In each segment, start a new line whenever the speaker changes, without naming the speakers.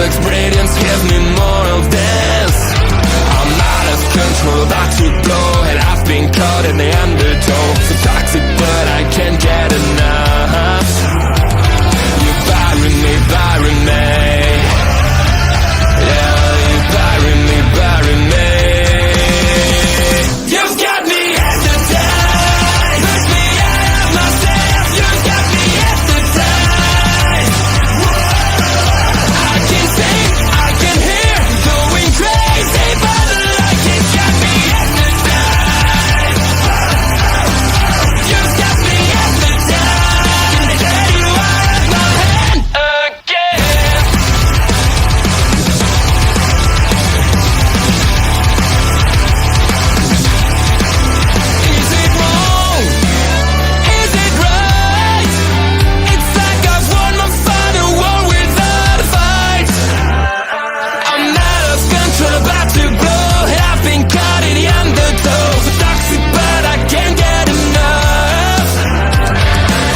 looks brilliant, give me more of this. I'm out of control, about to blow, and I've been caught in the undertow. So toxic, but I can't get enough. You burying me, burying me. Yeah, you burying me, burying me. You've got me hypnotized, push me out of myself. You've got me hypnotized. I can see, I can hear, going crazy by the light. It's got me hypnotized. You've got me hypnotized. Can get you out of my head again. Is it wrong? Is it right? It's like I've won my final war without a fight. I'm out of control, about to blow. I've been caught in the undertow. So toxic, but I can't get enough.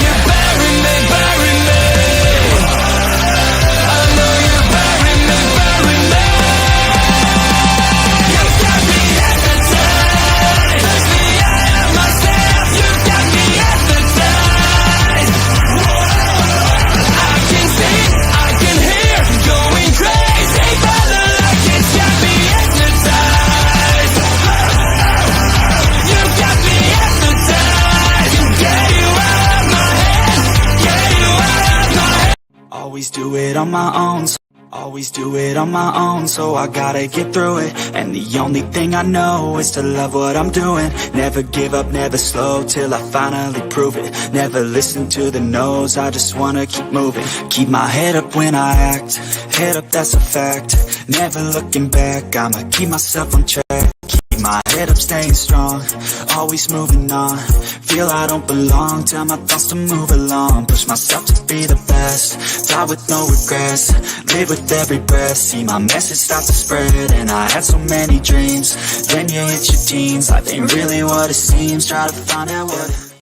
You bury me, bury me. I know you bury me, bury me. You've got me hypnotized, push me out of myself. You've got me hypnotized. I can see, I can hear, going crazy by the light. It's got me hypnotized. You've got me hypnotized. Can get you out of my head, get you out of my head.
Always do it on my own, always do it on my own, so I gotta get through it. And the only thing I know is to love what I'm doing. Never give up, never slow, till I finally prove it. Never listen to the no's, I just wanna keep moving. Keep my head up when I act, head up, that's a fact. Never looking back, I'ma keep myself on track. Keep my head up, staying strong, always moving on. Feel I don't belong, tell my thoughts to move along. Push myself to be the best, die with no regrets. Live with every breath, see my message start to spread. And I had so many dreams, then you hit your teens. Life ain't really what it seems, try to find out what.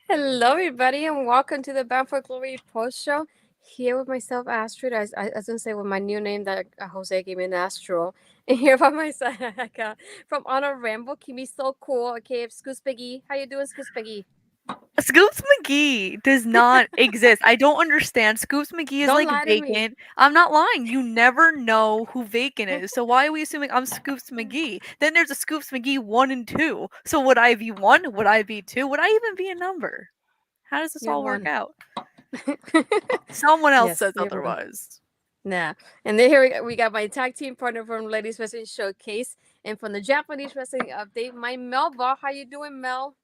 Hello, everybody, and welcome to the Bound for Glory post show. Here with myself, Astrid. I was gonna say with my new name that Jose gave me, an Astro. And here by my side, I got from Honor Rambo. Keep me so cool. Okay, Scoops Piggy. How you doing, Scoops Piggy?
Scoops McGee does not exist. I don't understand. Scoops McGee is
Don't
like
lie to me.
vacant. I'm not lying. You never know who vacant is. So why are we assuming I'm Scoops McGee? Then there's a Scoops McGee 1 and 2. So would I be 1? Would I be 2? Would I even be a number? How does this
You're
all work
1.
out? Someone else
Yes,
says
you're 1.
otherwise.
Nah. And then here we got my tag team partner from Ladies Wrestling Showcase, and from the Japanese Wrestling Update, my Melba. How you doing, Mel?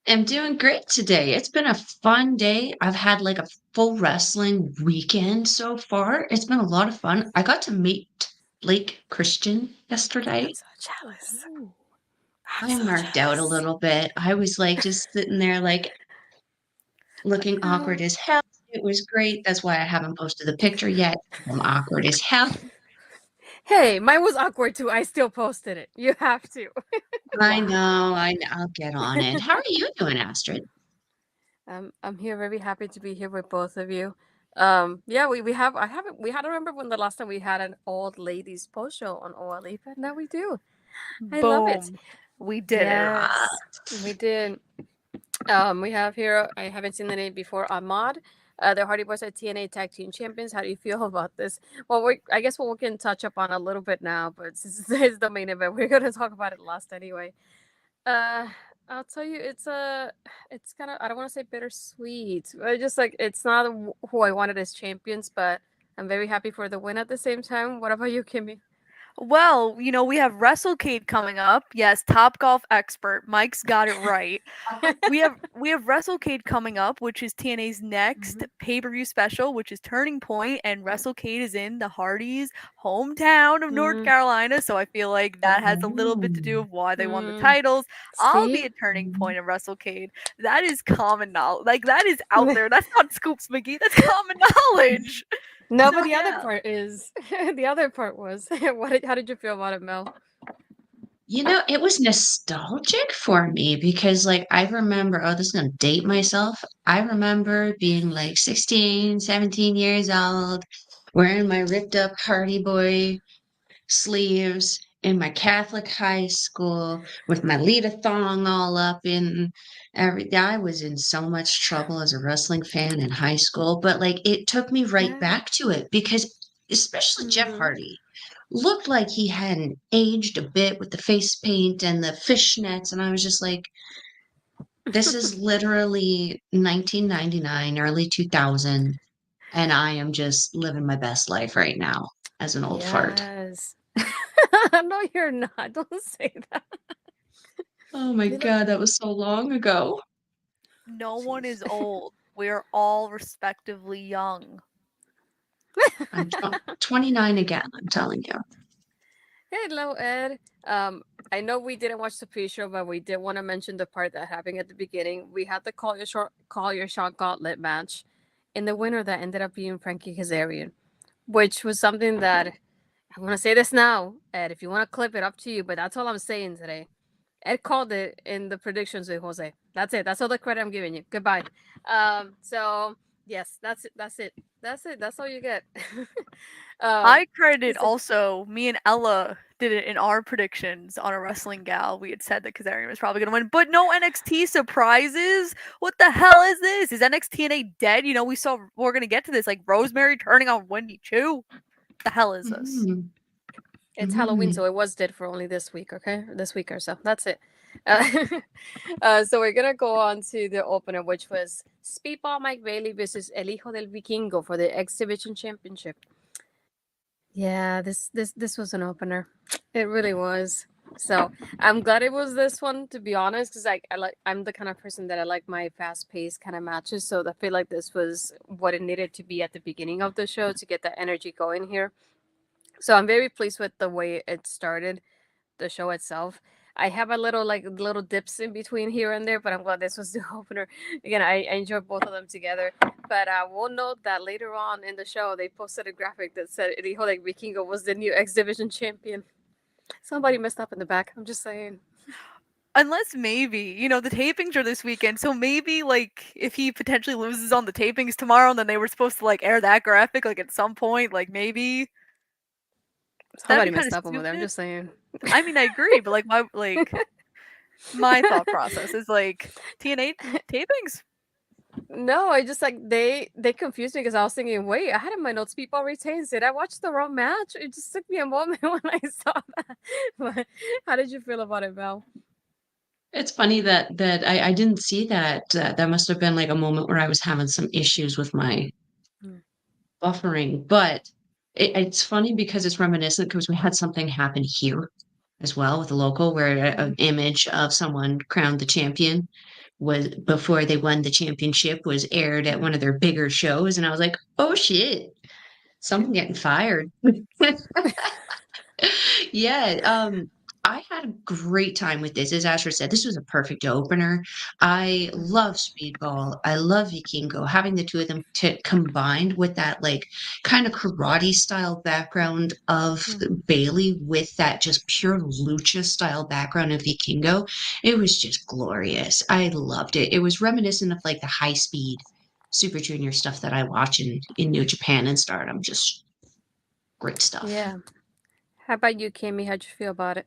I'm doing great today. It's been a fun day. I've had like a full wrestling weekend so far. It's been a lot of fun. I got to meet Blake Christian yesterday.
I'm so jealous.
I marked out a little bit. I was like just sitting there like looking awkward as hell. It was great. That's why I haven't posted the picture yet. I'm awkward as hell.
Hey, mine was awkward too. I still posted it. You have to.
I know. I'll get on it. How are you doing, Astrid?
I'm here, very happy to be here with both of you. Yeah, we had to remember when the last time we had an old ladies post show on OLE, but now we do. I love it.
Boom. We did
Yes, we did. We have here, I haven't seen the name before, Ahmad. The Hardy Boys are TNA Tag Team Champions. How do you feel about this? Well, I guess we can touch up on a little bit now, but this is the main event. We're going to talk about it last anyway. I'll tell you, it's kind of, I don't want to say bittersweet. I just like, it's not who I wanted as champions, but I'm very happy for the win at the same time. What about you, Kimmy?
Well, we have WrestleCade coming up. Yes, Top Golf expert. Mike's got it right. we have WrestleCade coming up, which is TNA's next pay-per-view special, which is Turning Point, and WrestleCade is in the Hardys' hometown of North Carolina, so I feel like that has a little bit to do with why they won the titles. I'll be a Turning Point in WrestleCade. That is common knowledge. Like, that is out there. That's not Scoops McGee. That's common knowledge.
No, but the other part is, the other part was, how did you feel about it, Mel?
It was nostalgic for me because, like, I remember, this is going to date myself. I remember being like 16, 17 years old, wearing my ripped up Hardy Boy sleeves in my Catholic high school with my Lita thong all up in I was in so much trouble as a wrestling fan in high school, but like it took me right
Yeah.
back to it because especially Jeff
Mhm.
Hardy looked like he hadn't aged a bit with the face paint and the fishnets, and I was just like, this is literally 1999, early 2000, and I am just living my best life right now as an old fart.
Yes. No, you're not. Don't say that.
Oh my
You look
God, that was so long ago.
No one is old. We're all respectively young.
I'm 29 again, I'm telling you.
Hello, Ed. I know we didn't watch the pre-show, but we did want to mention the part that happened at the beginning. We had the call your shot gauntlet match, and the winner that ended up being Frankie Kazarian, which was something that I'm gonna say this now, Ed. If you want to clip it, up to you. But that's all I'm saying today. Ed called it in the predictions with Jose. That's it. That's all the credit I'm giving you. Goodbye. So yes, that's it. That's it. That's it. That's all you get.
I credited
so-
also me and Ella did it in our predictions on a wrestling gal. We had said that Kazarian was probably gonna win, but no NXT surprises. What the hell is this? Is NXT TNA dead? You know, we're gonna get to this, like Rosemary turning on Wendy Choo. The hell is this?
Mm,
it's Halloween,
mm.
so it was dead for only this week. Okay, this week or so. That's it. So we're gonna go on to the opener, which was Speedball Mike Bailey versus El Hijo del Vikingo for the X Division Championship. Yeah, this was an opener. It really was. So I'm glad it was this one, to be honest, because I'm the kind of person that I like my fast paced kind of matches. So I feel like this was what it needed to be at the beginning of the show to get that energy going here. So I'm very pleased with the way it started, the show itself. I have a little little dips in between here and there, but I'm glad this was the opener. Again, I enjoyed both of them together. But we'll note that later on in the show, they posted a graphic that said El Hijo de Vikingo was the new X Division champion. Somebody messed up in the back. I'm just saying.
Unless maybe, you know, the tapings are this weekend, so maybe like if he potentially loses on the tapings tomorrow, and then they were supposed to like air that graphic like at some point, like maybe that'd
Somebody
be kind
messed
of
up over there. I'm
stupid.
just saying.
I mean, I agree, but like my thought process is like TNA tapings.
No, I just they confused me because I was thinking, wait, I had in my notes people retains. Did I watch the wrong match? It just took me a moment when I saw that. But how did you feel about it, Val?
It's funny that I didn't see that. That must have been like a moment where I was having some issues with my
Mm.
buffering. But it's funny because it's reminiscent because we had something happen here as well with a local where an image of someone crowned the champion was before they won the championship was aired at one of their bigger shows, and I was like, oh shit, someone getting fired. Yeah, I had a great time with this. As Asher said, this was a perfect opener. I love Speedball. I love Vikingo. Having the two of them combined with that like kind of karate style background of Bailey with that just pure lucha style background of Vikingo, it was just glorious. I loved it. It was reminiscent of like the high speed Super Junior stuff that I watch in New Japan and Stardom. Just great stuff.
Yeah. How about you, Kimmy? How'd you feel about it?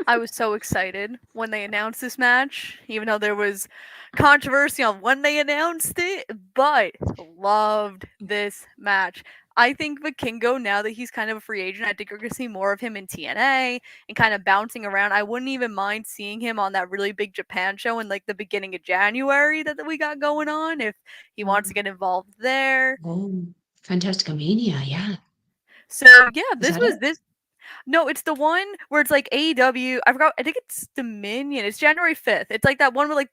I was so excited when they announced this match, even though there was controversy on when they announced it, but loved this match. I think Vikingo, now that he's kind of a free agent, I think we're going to see more of him in TNA and kind of bouncing around. I wouldn't even mind seeing him on that really big Japan show in like the beginning of January that we got going on if he wants to get involved there.
Oh, Fantastica Mania, yeah.
So yeah,
Is
this
that
was
it?
this. No, it's the one where it's like AEW. I forgot. I think it's Dominion. It's January 5th. It's like that one where like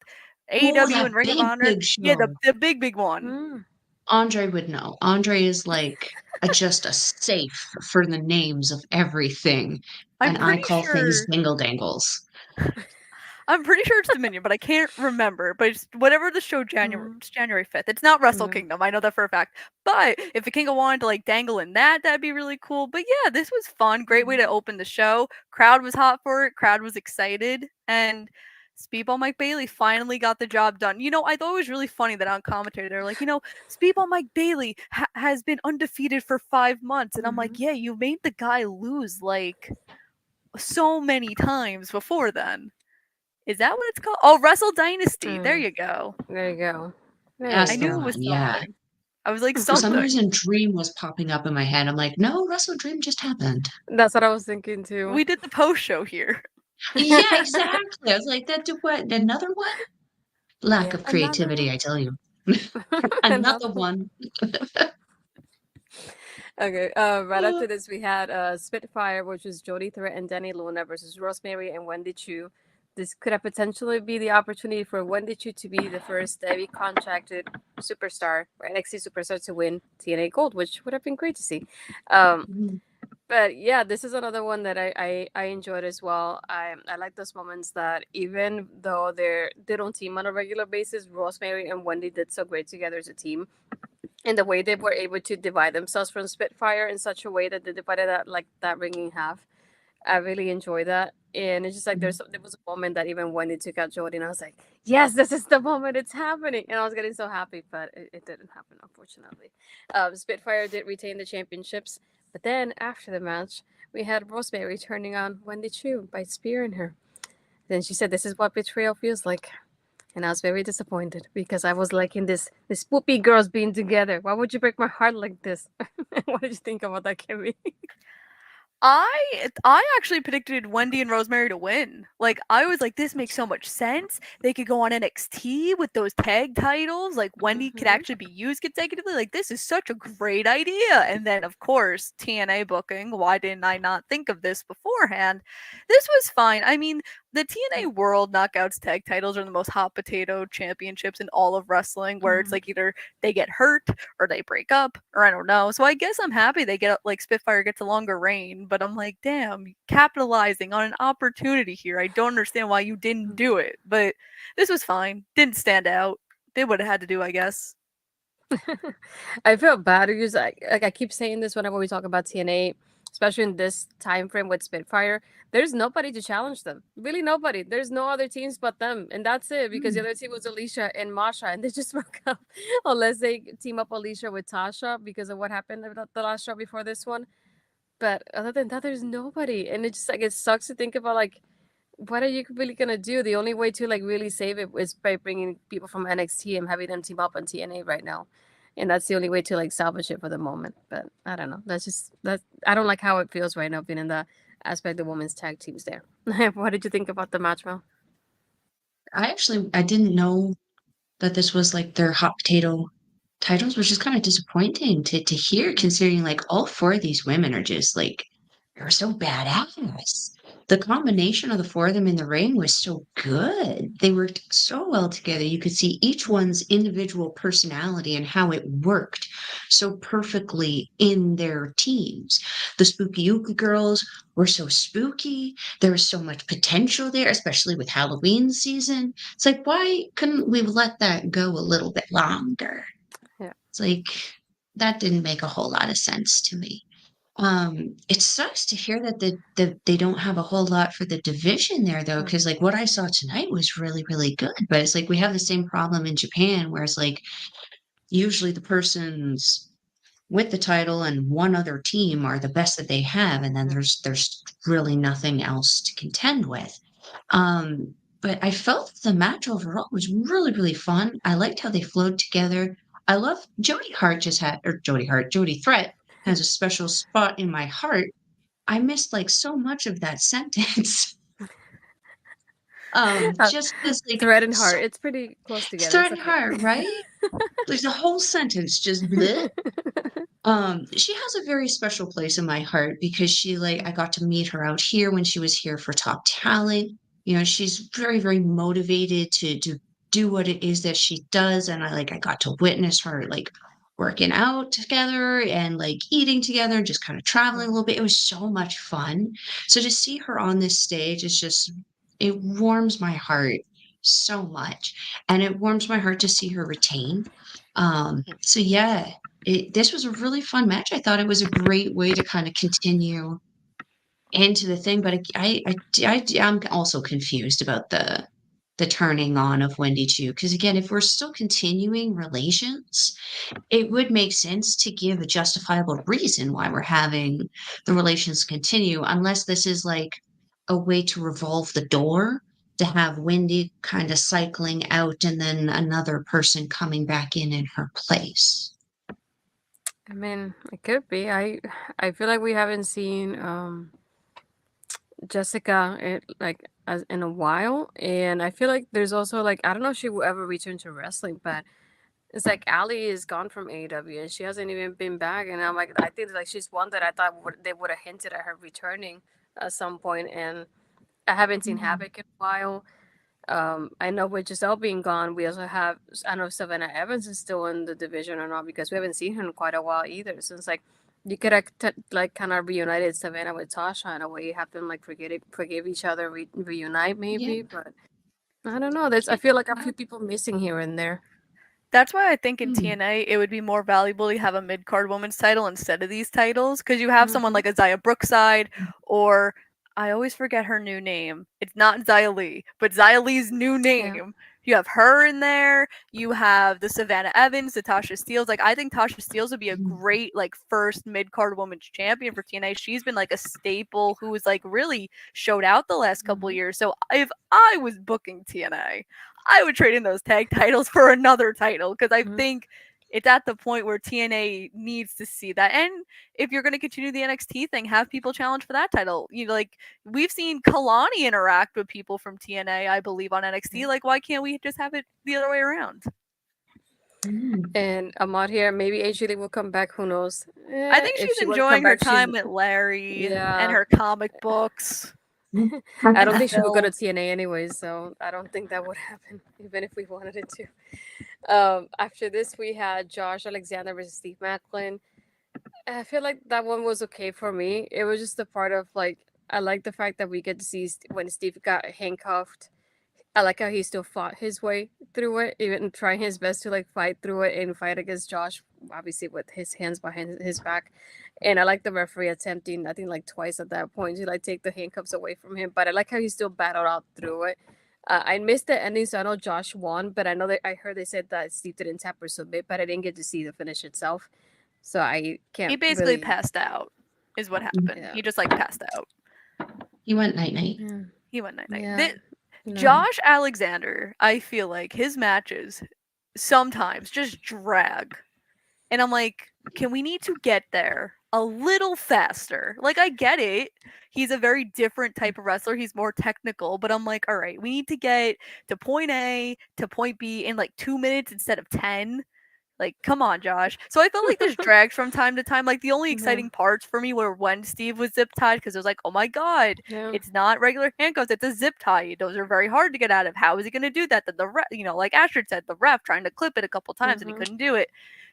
Oh,
AEW
that
and Ring of
big,
Honor.
big
Yeah,
show.
the big one.
Mm.
Andre would know. Andre is like just a safe for the names of everything.
I'm
And I
pretty
call things
sure.
dingle dangles.
I'm pretty sure it's Dominion, but I can't remember. But it's whatever the show January.
Mm.
It's January 5th. It's not Wrestle
Yeah.
Kingdom. I know that for a fact. But if the King of wanted to like dangle in that, that'd be really cool. But yeah, this was fun. Great way to open the show. Crowd was hot for it. Crowd was excited. And Speedball Mike Bailey finally got the job done. I thought it was really funny that on commentary they're like, Speedball Mike Bailey has been undefeated for 5 months. And I'm like, yeah, you made the guy lose like so many times before then. Is that what it's called? Oh, Wrestle Dynasty. There you go.
There you go.
That's
I
the
knew it was
one,
something.
yeah.
I was like,
For some
something.
reason, Dream was popping up in my head. I'm like, no, Wrestle Dream just happened.
That's what I was thinking too.
We did the post show here.
Yeah, exactly. I was like, that what? Another one? Lack of creativity, I tell you. Another one.
Okay, right after this we had Spitfire, which was Jody Threat and Dani Luna versus Rosemary and Wendy Choo. This could have potentially be the opportunity for Wendy Choo to be the first heavy contracted superstar or NXT superstar to win TNA Gold, which would have been great to see. But yeah, this is another one that I enjoyed as well. I like those moments that even though they don't team on a regular basis, Rosemary and Wendy did so great together as a team. And the way they were able to divide themselves from Spitfire in such a way that they divided that ring in half. I really enjoy that. And it's just like there was a moment that even when they took out Jody, and I was like, yes, this is the moment, it's happening. And I was getting so happy, but it didn't happen, unfortunately. Spitfire did retain the championships. But then after the match, we had Rosemary turning on Wendy Choo by spearing her. Then she said, this is what betrayal feels like. And I was very disappointed because I was liking this poopy girls being together. Why would you break my heart like this? What did you think about that, Kimmy?
I actually predicted Wendy and Rosemary to win. Like, I was like, this makes so much sense. They could go on NXT with those tag titles. Like, Wendy could actually be used consecutively. Like, this is such a great idea. And then, of course, TNA booking. Why didn't I not think of this beforehand? This was fine. I mean, the TNA World Knockouts tag titles are the most hot potato championships in all of wrestling, where it's like either they get hurt or they break up, or I don't know. So I guess I'm happy they get like Spitfire gets a longer reign, but I'm like, damn, capitalizing on an opportunity here. I don't understand why you didn't do it, but this was fine. Didn't stand out. Did what it had to do, I guess.
I feel bad because I keep saying this whenever we talk about TNA, especially in this time frame with Spitfire. There's nobody to challenge them. Really nobody. There's no other teams but them. And that's it, because the other team was Alicia and Masha, and they just broke up. Unless they team up Alicia with Tasha because of what happened the last show before this one. But other than that, there's nobody. And it just like it sucks to think about like what are you really gonna do? The only way to like really save it is by bringing people from NXT and having them team up on TNA right now. And that's the only way to like salvage it for the moment. But I don't know. I don't like how it feels right now being in the aspect of women's tag teams there. What did you think about the match, Mel?
I didn't know that this was like their hot potato titles, which is kind of disappointing to hear, considering like all four of these women are just like they're so badass. The combination of the four of them in the ring was so good. They worked so well together. You could see each one's individual personality and how it worked so perfectly in their teams. The Spooky Yuka girls were so spooky. There was so much potential there, especially with Halloween season. It's like, why couldn't we let that go a little bit longer?
Yeah.
It's like that didn't make a whole lot of sense to me. It sucks to hear that they don't have a whole lot for the division there though, because like what I saw tonight was really, really good. But it's like we have the same problem in Japan where it's like usually the person's with the title and one other team are the best that they have, and then there's really nothing else to contend with. But I felt the match overall was really, really fun. I liked how they flowed together. I love Jody Threat has a special spot in my heart. I missed like so much of that sentence. Just this like
Thread and heart. It's pretty close together.
thread and heart, right? Like the whole sentence just bleh. She has a very special place in my heart because I got to meet her out here when she was here for Top Talent. You know, she's very, very motivated to do what it is that she does. And I got to witness her like working out together and like eating together, just kind of traveling a little bit. It was so much fun. So to see her on this stage is just, it warms my heart so much. And it warms my heart to see her retain. So yeah, this was a really fun match. I thought it was a great way to kind of continue into the thing, but I'm also confused about the the turning on of Wendy Choo. Because again, if we're still continuing relations, it would make sense to give a justifiable reason why we're having the relations continue, unless this is like a way to revolve the door to have Wendy kind of cycling out and then another person coming back in her place.
I mean, it could be. I feel like we haven't seen Jessica like as in a while, and I feel like there's also like I don't know if she will ever return to wrestling, but it's like Ali is gone from AEW and she hasn't even been back, and I'm like I think like she's one that I thought they would have hinted at her returning at some point, and I haven't seen Havoc in a while. I know with Giselle being gone, we also have I don't know if Savannah Evans is still in the division or not because we haven't seen her in quite a while either. So it's like you could have like kind of reunited Savannah with Tasha in a way. You have them like forgive each other, reunite maybe.
Yeah.
But I don't know. There's I feel like a few people missing here and there.
That's why I think in TNA it would be more valuable to have a mid-card women's title instead of these titles, because you have someone like a Xia Brookside, or I always forget her new name. It's not Xia Li, but Xia Li's new name.
Yeah.
You have her in there. You have the Savannah Evans, the Tasha Steelz. Like I think Tasha Steelz would be a great like first mid-card women's champion for TNA. She's been like a staple who was like really showed out the last couple years. So if I was booking TNA, I would trade in those tag titles for another title because I think it's at the point where TNA needs to see that. And if you're going to continue the NXT thing, have people challenge for that title. You know, like we've seen Kalani interact with people from TNA, I believe, on NXT. Like, why can't we just have it the other way around?
And I'm out here. Maybe AJ will come back. Who knows?
I think
If
she's
she would
enjoying
come
her
back,
time at Larry and her comic books.
I don't think she would go to TNA anyways, so I don't think that would happen, even if we wanted it to. After this, we had Josh Alexander versus Steve Maclin. I feel like that one was okay for me. It was just the part of like I like the fact that we get to see when Steve got handcuffed. I like how he still fought his way through it, even trying his best to like fight through it and fight against Josh, obviously with his hands behind his back. And I like the referee attempting, I think like twice at that point to like take the handcuffs away from him. But I like how he still battled out through it. I missed the ending, so I know Josh won, but I know that I heard they said that Steve didn't tap or submit, but I didn't get to see the finish itself, so I can't.
He basically
really...
passed out, is what happened.
Yeah.
He just like passed out.
He went night night.
Yeah.
He went night night.
Yeah.
Josh Alexander, I feel like his matches sometimes just drag. And I'm like, can we need to get there a little faster? Like, I get it. He's a very different type of wrestler. He's more technical. But I'm like, all right, we need to get to point A to point B in like 2 minutes instead of 10. Like, come on, Josh. So I felt like this dragged from time to time. Like, the only exciting parts for me were when Steve was zip tied, because it was like, oh my God, it's not regular handcuffs, it's a zip tie. Those are very hard to get out of. How is he going to do that? Then the ref, you know, like Astrid said, the ref trying to clip it a couple times and he couldn't do it.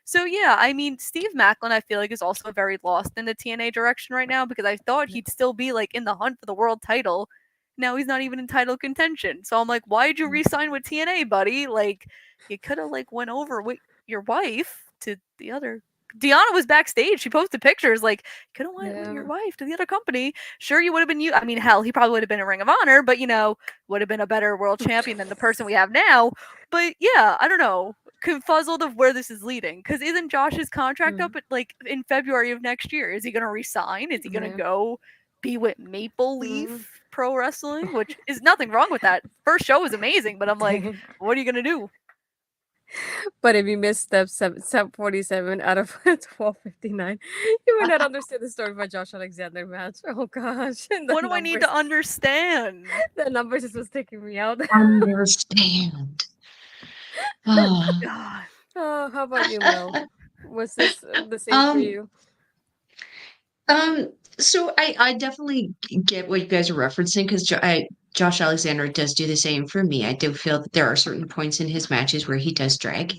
So yeah, I mean, Steve Maclin, I feel like is also very lost in the TNA direction right now, because I thought he'd still be like in the hunt for the world title. Now he's not even in title contention. So I'm like, why did you re-sign with TNA, buddy? Like, you could have like went over with your wife to the other. Deanna was backstage. She posted pictures. Like, could have went with your wife to the other company. Sure, you would have been you. I mean, hell, he probably would have been a Ring of Honor, but you know, would have been a better world champion than the person we have now. But yeah, I don't know. Confuzzled of where this is leading. Because isn't Josh's contract up at like in February of next year? Is he going to resign? Is he going to go be with Maple Leaf Pro Wrestling? Which is nothing wrong with that. First show was amazing, but I'm like, what are you going to do?
But if you missed step 47 out of 1259, you would not understand the story of a Josh Alexander match. Oh gosh.
What do I need to understand?
The numbers just was taking me out.
Understand.
Oh, God.
Oh, how about you, Mel? Was this the same for you?
So I definitely get what you guys are referencing, because Josh Alexander does do the same for me. I do feel that there are certain points in his matches where he does drag,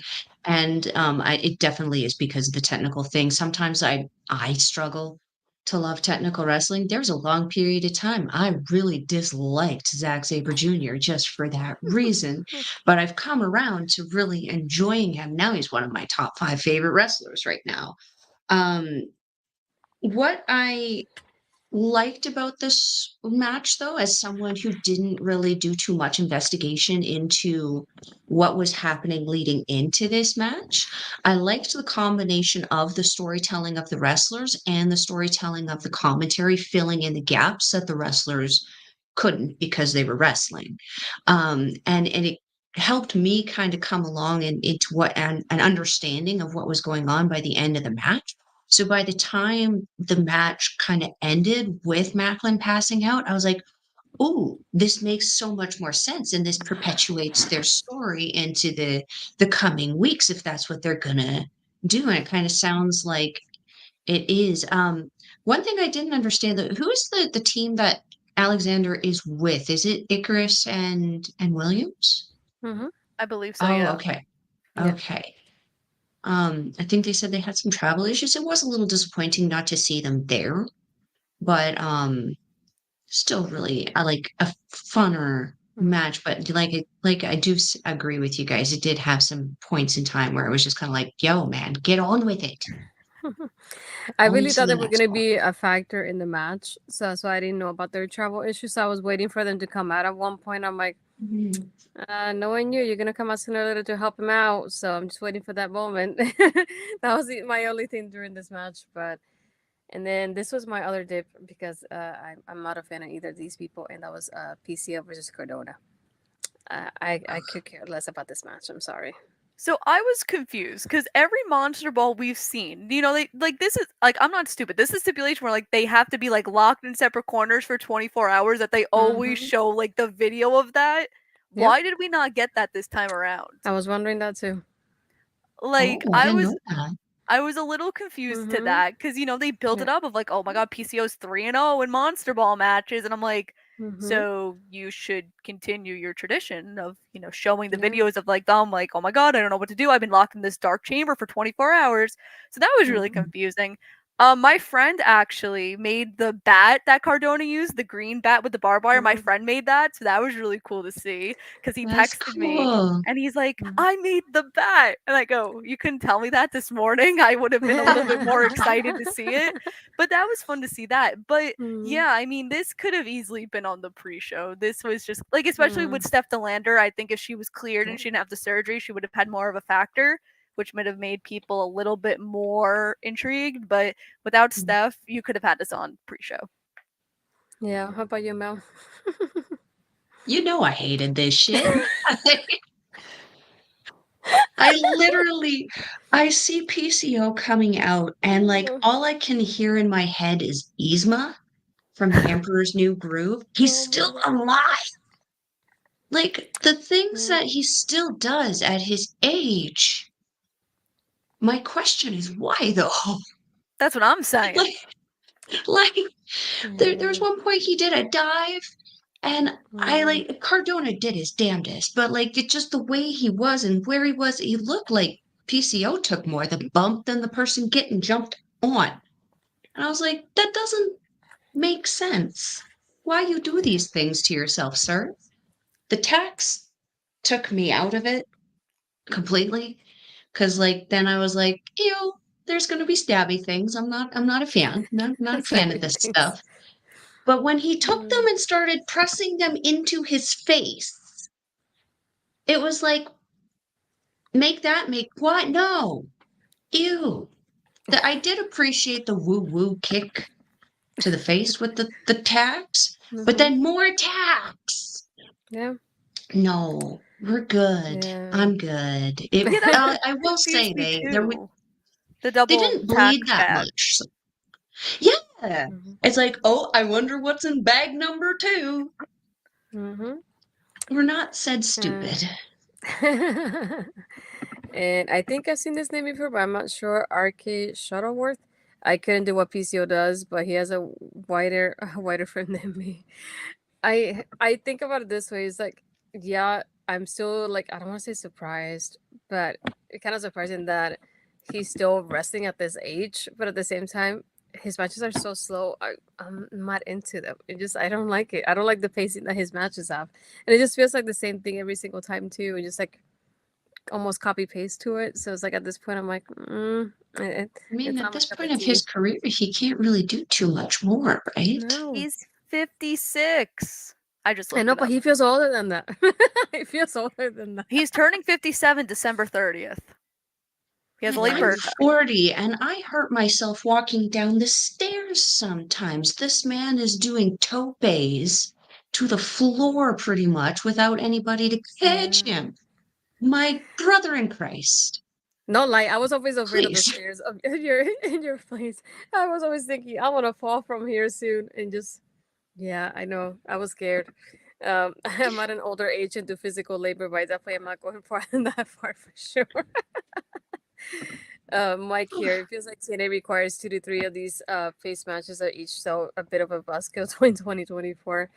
and it definitely is because of the technical thing. Sometimes I struggle to love technical wrestling. There was a long period of time I really disliked Zack Sabre Jr. just for that reason, but I've come around to really enjoying him. Now he's one of my top 5 favorite wrestlers right now. What I liked about this match, though, as someone who didn't really do too much investigation into what was happening leading into this match, I liked the combination of the storytelling of the wrestlers and the storytelling of the commentary filling in the gaps that the wrestlers couldn't because they were wrestling. And it helped me kind of come along and into what an understanding of what was going on by the end of the match. So by the time the match kind of ended with Maclin passing out, I was like, "Oh, this makes so much more sense, and this perpetuates their story into the coming weeks if that's what they're gonna do." And it kind of sounds like it is. One thing I didn't understand, though, who is the team that Alexander is with? Is it Icarus and Williams?
Mm-hmm.
I believe so,
Oh,
yeah.
okay.
Yeah.
Okay. I think they said they had some travel issues. It was a little disappointing not to see them there, but still really I like a funner match. But like I do agree with you guys. It did have some points in time where it was just kind of like, "Yo, man, get on with it."
I
On
really
to
thought
the
they were
next
gonna
one.
be a factor in the match, so that's why I didn't know about their travel issues. So I was waiting for them to come out. At one point, I'm like,
Mhm.
knowing you're gonna come out sooner or later to help him out. So I'm just waiting for that moment. That was my only thing during this match. But and then this was my other dip because I'm not a fan of either of these people, and that was PCO versus Cardona. I could care less about this match. I'm sorry.
So I was confused because every Monster Ball we've seen, they like this is like I'm not stupid. This is stipulation where like they have to be like locked in separate corners for 24 hours. That they always
Mm-hmm.
show like the video of that.
Yep.
Why did we not get that this time around?
I was wondering that too.
Like
Oh, I didn't know that.
I was a little confused to
Mm-hmm.
that because they built
Yeah.
it up of like, oh my god, PCO's 3-0 in Monster Ball matches, and I'm like,
Mm-hmm.
so you should continue your tradition of showing the
Yeah.
videos of like them, like, oh my god, I don't know what to do. I've been locked in this dark chamber for 24 hours, so that was really
Mm-hmm.
confusing. My friend actually made the bat that Cardona used, the green bat with the barbed wire. My
Mm-hmm.
friend made that, so that was really cool to see because he
That's
texted me
cool.
and he's like,
Mm-hmm.
I made the bat. And I go, you couldn't tell me that this morning. I would have been a little bit more excited to see it. But that was fun to see that. But
Mm-hmm.
yeah, I mean, this could have easily been on the pre show. This was just like, especially
Mm-hmm.
with Steph DeLander, I think if she was cleared and
Yeah.
she didn't have the surgery, she would have had more of a factor, which might have made people a little bit more intrigued. But without Steph, you could have had this on pre show.
Yeah. How about you, Mel?
You know I hated this shit. I see PCO coming out and like all I can hear in my head is Yzma from the Emperor's New Groove. He's
Oh my
still
god.
alive. Like the things that
Mm.
he still does at his age. My question is why though?
That's what I'm saying.
Like there's
Yeah.
one point he did a dive and I
Mm.
like Cardona did his damnedest, but like it just the way he was and where he was, he looked like PCO took more the bump than the person getting jumped on. And I was like, that doesn't make sense. Why you do these things to yourself, sir? The tax took me out of it completely. Cause like then I was like, ew, there's gonna be stabby things. I'm not a fan. Not a fan of this
Thanks.
stuff. But when he took them
Mm.
and started pressing them into his face, it was like, make what? No. Ew. I did appreciate the woo woo kick to the face with the tax, but
Mm-hmm.
then more tax.
Yeah.
No, we're good.
Yeah.
I'm good. It.
Yeah, that
I will say
confused me too. The
they
double
didn't bleed
tax
that
tab.
much. So- yeah,
Mm-hmm.
it's like, oh, I wonder what's in bag number 2.
Mm-hmm.
We're not said stupid.
And I think I've seen this name before, but I'm not sure. RK Shuttleworth. I couldn't do what PCO does, but he has a wider frame than me. I think about it this way. It's like, yeah, I'm still like I don't want to say surprised, but it kind of surprising that he's still wrestling at this age. But at the same time, his matches are so slow. I'm not into them. It just I don't like it. I don't like the pacing that his matches have, and it just feels like the same thing every single time too. And just like almost copy paste to it. So it's like at this point, I'm like,
I mean,
it's
at
not my
this
cup
point
of
of his
tea.
career, he can't really do too much more, right?
No,
He's 56. I just
I
looked
know,
it
but
up.
he feels older than that. He feels older than that.
He's turning 57 December 30th. He has a late
I'm
birthday.
40 and I hurt myself walking down the stairs sometimes. This man is doing topes to the floor pretty much without anybody to catch
Yeah.
him. My brother in Christ.
No lie, I was always afraid of the
Please.
stairs in your place. I was always thinking I want to fall from here soon and just yeah, I know. I was scared. I'm at an older age into physical labor, but I definitely am not going far than that far for sure. Mike here. It feels like TNA requires 2 to 3 of these face matches at each, so a bit of a buzzkill in 2024.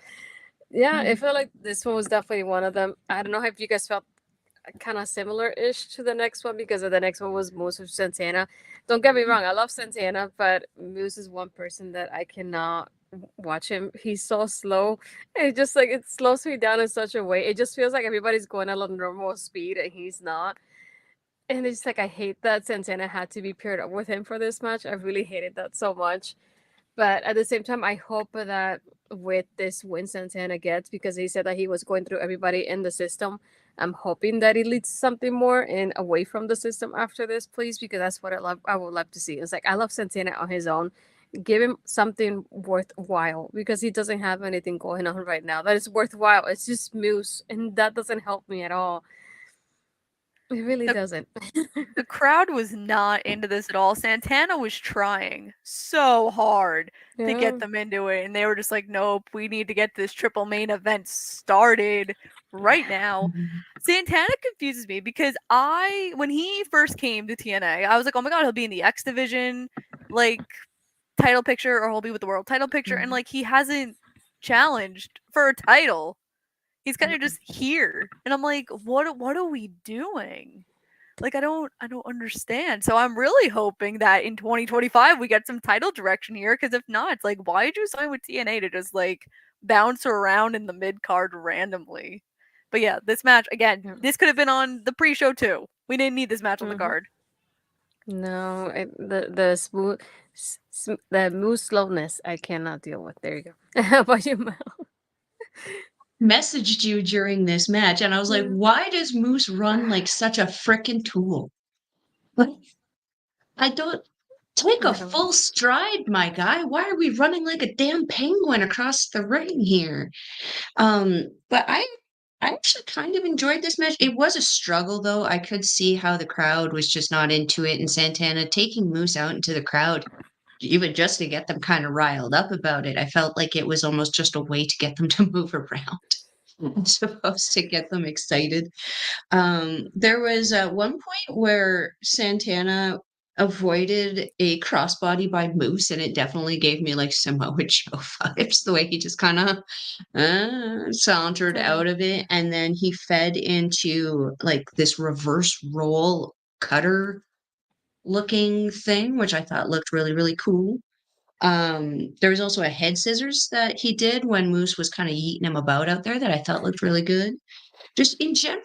Yeah, I feel like this one was definitely one of them. I don't know if you guys felt kind of similar-ish to the next one because the next one was Moose of Santana. Don't get me wrong, I love Santana, but Moose is one person that I cannot watch him. He's so slow. It just like it slows me down in such a way. It just feels like everybody's going at a normal speed and he's not. And it's like I hate that Santana had to be paired up with him for this match. I really hated that so much. But at the same time, I hope that with this win Santana gets, because he said that he was going through everybody in the system, I'm hoping that he leads something more and away from the system after this, please, because that's what I would love to see. It's like I love Santana on his own. Give him something worthwhile because he doesn't have anything going on right now that is worthwhile. It's just Moose, and that doesn't help me at all. It really
The-
doesn't.
The crowd was not into this at all. Santana was trying so hard to
Yeah.
get them into it, and they were just like, nope, we need to get this triple main event started right now. Santana confuses me because when he first came to TNA, I was like, oh my god, he'll be in the X division, like, title picture, or he'll be with the world title picture, and like, he hasn't challenged for a title. He's kind of just here, and I'm like, what are we doing? Like, I don't understand. So I'm really hoping that in 2025 we get some title direction here, because if not, it's like, why did you sign with TNA to just like bounce around in the mid card randomly? But yeah, this match again,
Yeah.
this could have been on the pre-show too. We didn't need this match on the card.
No, the smooth, the moose slowness I cannot deal with. There you go. How about you, Mel?
Messaged you during this match, and I was like, why does Moose run like such a frickin' tool? Like, I don't take a
No.
full stride, my guy. Why are we running like a damn penguin across the ring here? But I actually kind of enjoyed this match. It was a struggle though. I could see how the crowd was just not into it, and Santana taking Moose out into the crowd, even just to get them kind of riled up about it. I felt like it was almost just a way to get them to move around. Supposed to get them excited. There was one point where Santana avoided a crossbody by Moose, and it definitely gave me like Samoa Joe vibes. The way he just kind of sauntered out of it, and then he fed into like this reverse roll cutter looking thing, which I thought looked really, really cool. There was also a head scissors that he did when Moose was kind of yeeting him about out there that I thought looked really good. Just in general,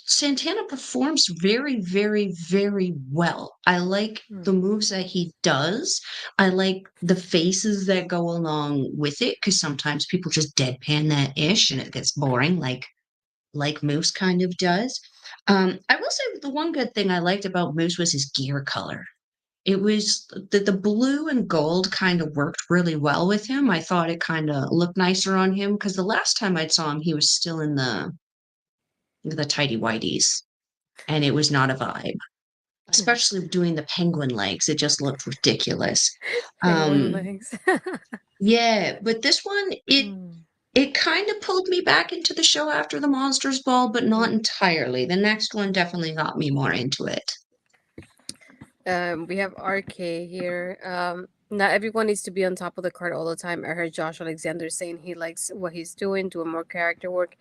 Santana performs very, very, very well. I like the moves that he does. I like the faces that go along with it because sometimes people just deadpan that ish and it gets boring, like Moose kind of does. I will say the one good thing I liked about Moose was his gear color. It was the blue and gold kind of worked really well with him. I thought it kind of looked nicer on him because the last time I saw him, he was still in the tidy whities, and it was not a vibe. Especially doing the penguin legs, it just looked ridiculous.
Penguin legs.
Yeah, but this one, it kind of pulled me back into the show after the Monsters Ball, but not entirely. The next one definitely got me more into it.
We have RK here. Not everyone needs to be on top of the card all the time. I heard Josh Alexander saying he likes what he's doing more character work.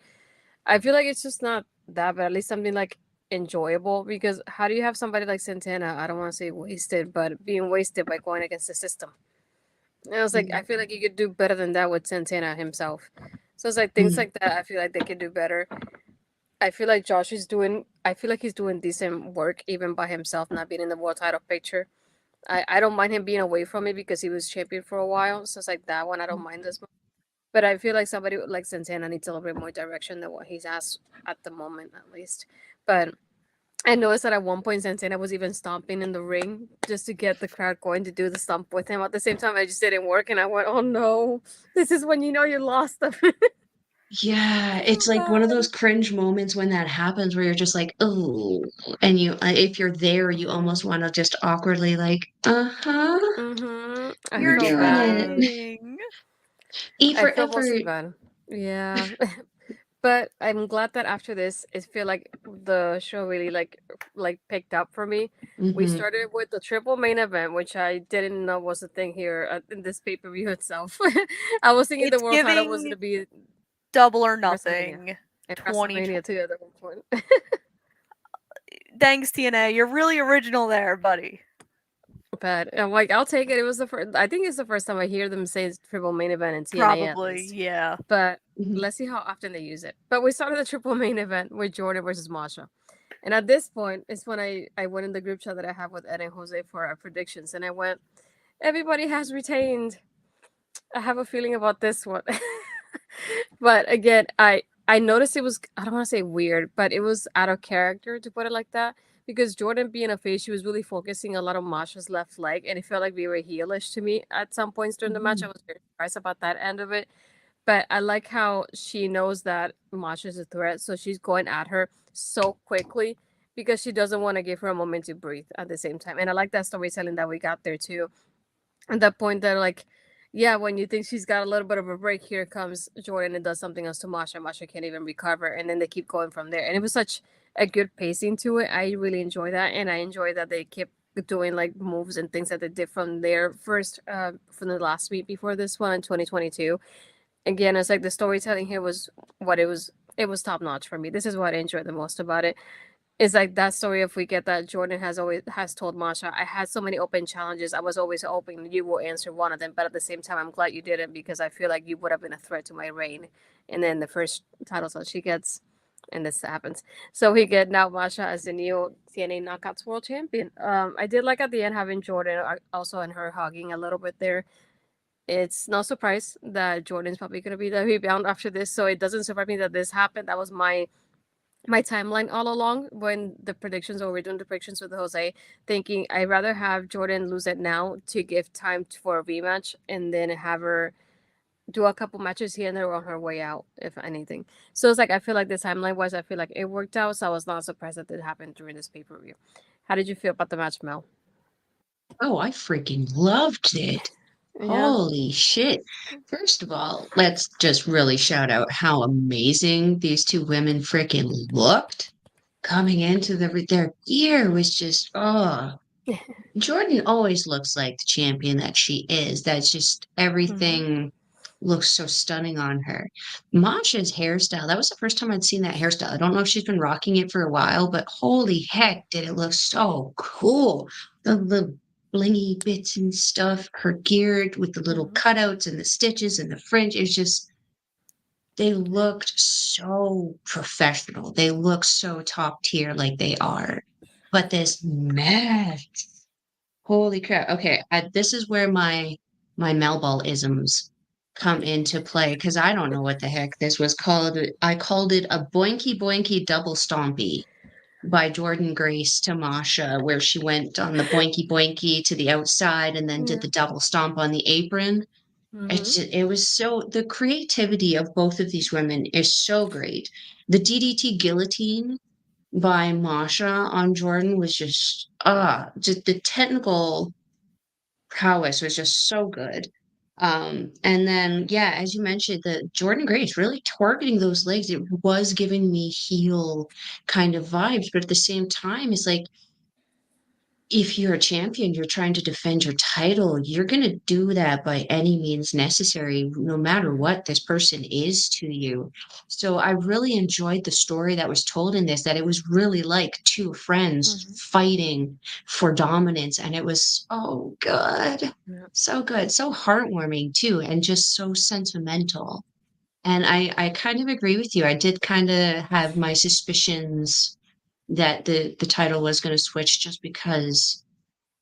I feel like it's just not that, but at least something like enjoyable. Because how do you have somebody like Santana? I don't want to say wasted, but being wasted by going against the system. And I was like, I feel like you could do better than that with Santana himself. So it's like things like that. I feel like they could do better. I feel like Josh is doing. I feel like he's doing decent work even by himself, not being in the world title picture. I don't mind him being away from it because he was champion for a while. So it's like that one I don't mind as much. But I feel like somebody like Santana needs a little bit more direction than what he's asked at the moment, at least. But I noticed that at one point Santana was even stomping in the ring just to get the crowd going to do the stomp with him. At the same time, it just didn't work, and I went, "Oh no, this is when you know you lost them."
Yeah,
So
it's like one of
bad.
those cringe moments when that happens where you're just like, oh, and you, if you're there, you almost want to just awkwardly like, uh-huh,
I
you're
You're
feel
doing
bad.
it.
trying.
E
I
for
feel mostly
effort.
bad. Yeah. But I'm glad that after this, it feel like the show really like picked up for me. We
Hmm.
started with the triple main event, which I didn't know was a thing here in this pay per view itself. I was thinking the
It's
world title was
giving
gonna be
Double or
WrestleMania
Nothing
and
2020.
WrestleMania too at one point.
Thanks, TNA. You're really original there, buddy.
But I'm like, I'll take it. It was the first. I think it's the first time I hear them say it's triple main event in TNA at
Probably,
least.
yeah.
But
Hmm.
let's see how often they use it. But we started the triple main event with Jordynne versus Masha. And at this point, it's when I went in the group chat that I have with Ed and Jose for our predictions. And I went, everybody has retained. I have a feeling about this one. But again, I noticed it was, I don't want to say weird, but it was out of character to put it like that. Because Jordynne being a face, she was really focusing a lot on Masha's left leg. And it felt like we were heelish to me at some points during the match. I was very surprised about that end of it. But I like how she knows that Masha's a threat, so she's going at her so quickly because she doesn't want to give her a moment to breathe at the same time. And I like that storytelling that we got there too. At that point, they're like, yeah, when you think she's got a little bit of a break, here comes Jordynne and does something else to Masha. Masha can't even recover, and then they keep going from there. And it was such a good pacing to it. I really enjoy that, and I enjoy that they kept doing like moves and things that they did from their first from the last week before this one in 2022. Again, it's like the storytelling here was what it was top notch for me. This is what I enjoyed the most about it. It's like that story of we get that Jordynne has told Masha, I had so many open challenges. I was always hoping you will answer one of them, but at the same time I'm glad you didn't because I feel like you would have been a threat to my reign. And then the first title shot she gets and this happens. So we get now Masha as the new TNA Knockouts World Champion. I did like at the end having Jordynne also and her hugging a little bit there. It's no surprise that Jordynne's probably going to be the rebound after this, so it doesn't surprise me that this happened. That was my timeline all along when the predictions, or we were doing the predictions with Jose, thinking I'd rather have Jordynne lose it now to give time for a rematch and then have her do a couple matches here and there on her way out, if anything. So it's like I feel like the timeline wise, I feel like it worked out. So I was not surprised that it happened during this pay per view. How did you feel about the match, Mel?
Oh, I freaking loved it.
Yeah.
Holy shit. First of all, let's just really shout out how amazing these two women freaking looked coming into their gear was just, oh, Jordynne always looks like the champion that she is. That's just
Hmm.
everything looks so stunning on her. Masha's hairstyle, that was the first time I'd seen that hairstyle. I don't know if she's been rocking it for a while, but holy heck, did it look so cool. The little blingy bits and stuff, her gear with the little
Hmm.
cutouts and the stitches and the fringe. It's just, they looked so professional. They look so top tier like they are. But this match, holy crap. Okay, this is where my Melball isms come into play because I don't know what the heck this was called. I called it a boinky boinky double stompy by Jordynne Grace to Masha, where she went on the boinky boinky to the outside and then did
Yeah.
the double stomp on the apron.
Hmm.
It was so, the creativity of both of these women is so great. The DDT guillotine by Masha on Jordynne was just the technical prowess was just so good. And then yeah, as you mentioned, the Jordynne Grace really targeting those legs, it was giving me heel kind of vibes, but at the same time, it's like if you're a champion, you're trying to defend your title, you're going to do that by any means necessary, no matter
Hmm.
what this person is to you. So I really enjoyed the story that was told in this, that it was really like two friends
Hmm.
fighting for dominance. And it was so good.
Yeah.
So good. So heartwarming too. And just so sentimental. And I kind of agree with you. I did kind of have my suspicions that the title was going to switch just because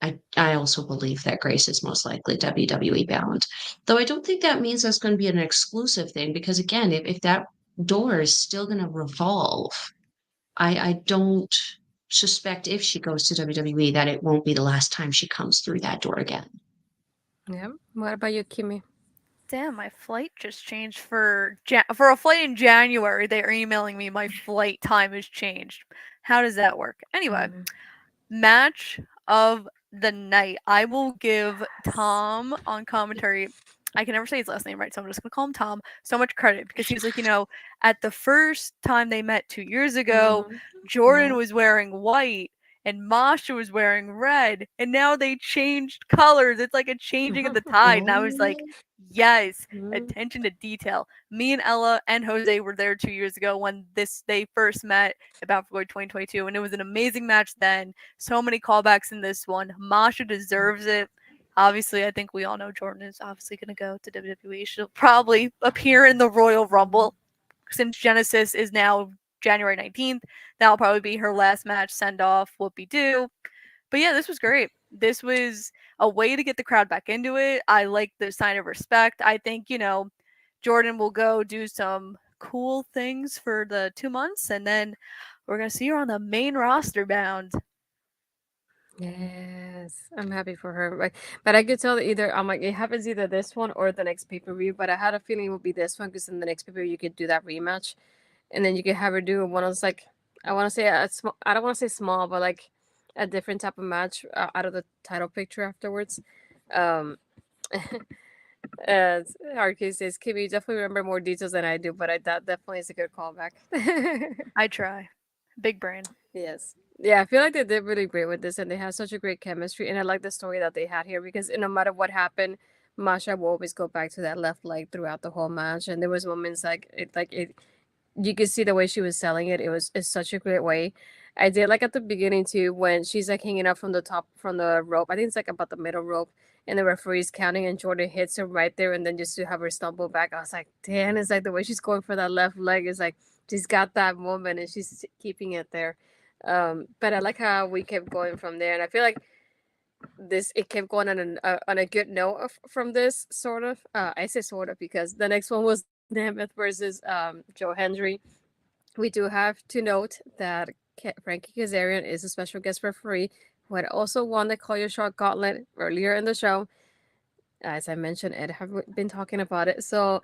I also believe that Grace is most likely WWE bound. Though I don't think that means that's going to be an exclusive thing because again, if that door is still going to revolve, I don't suspect if she goes to WWE that it won't be the last time she comes through that door again.
Yeah. What about you, Kimmy?
Damn, my flight just changed for for a flight in January. They are emailing me my flight time has changed. How does that work? Anyway, match of the night. I will give Tom on commentary. I can never say his last name right, so I'm just gonna call him Tom. So much credit because he was like, at the first time they met 2 years ago, Jordynne was wearing white and Masha was wearing red, and now they changed colors. It's like a changing of the tide. And I was like, yes, attention to detail. Me and Ella and Jose were there 2 years ago when they first met about February 2022, and it was an amazing match then. So many callbacks in this one. Masha deserves it. Obviously, I think we all know Jordynne is obviously going to go to WWE. She'll probably appear in the Royal Rumble since Genesis is now January 19th. That'll probably be her last match, send off, whoopie-doo. But yeah, this was great. This was a way to get the crowd back into it. I like the sign of respect. I think, Jordynne will go do some cool things for the 2 months, and then we're going to see her on the main roster bound.
Yes, I'm happy for her. But I could tell that either I'm like it happens either this one or the next pay-per-view. But I had a feeling it would be this one because in the next pay-per-view you could do that rematch, and then you could have her do one of those like I want to say a small. I don't want to say small, but like a different type of match out of the title picture afterwards. Um, as Hardcase says, Kimmy, you definitely remember more details than I do, but that definitely is a good callback.
I try. Big brain.
Yes. Yeah, I feel like they did really great with this and they have such a great chemistry. And I like the story that they had here because no matter what happened, Masha will always go back to that left leg throughout the whole match. And there was moments like it you could see the way she was selling it. It's such a great way. I did like at the beginning too when she's like hanging up from the top from the rope. I think it's like about the middle rope and the referee's counting and Jordynne hits her right there and then just to have her stumble back. I was like, damn, it's like the way she's going for that left leg is like she's got that moment and she's keeping it there. But I like how we kept going from there, and I feel like it kept going on a good note from this sort of. I say sort of because the next one was Nemeth versus Joe Hendry. We do have to note that Frankie Kazarian is a special guest referee who had also won the Call Your Shot Gauntlet earlier in the show. As I mentioned, Ed have been talking about it, so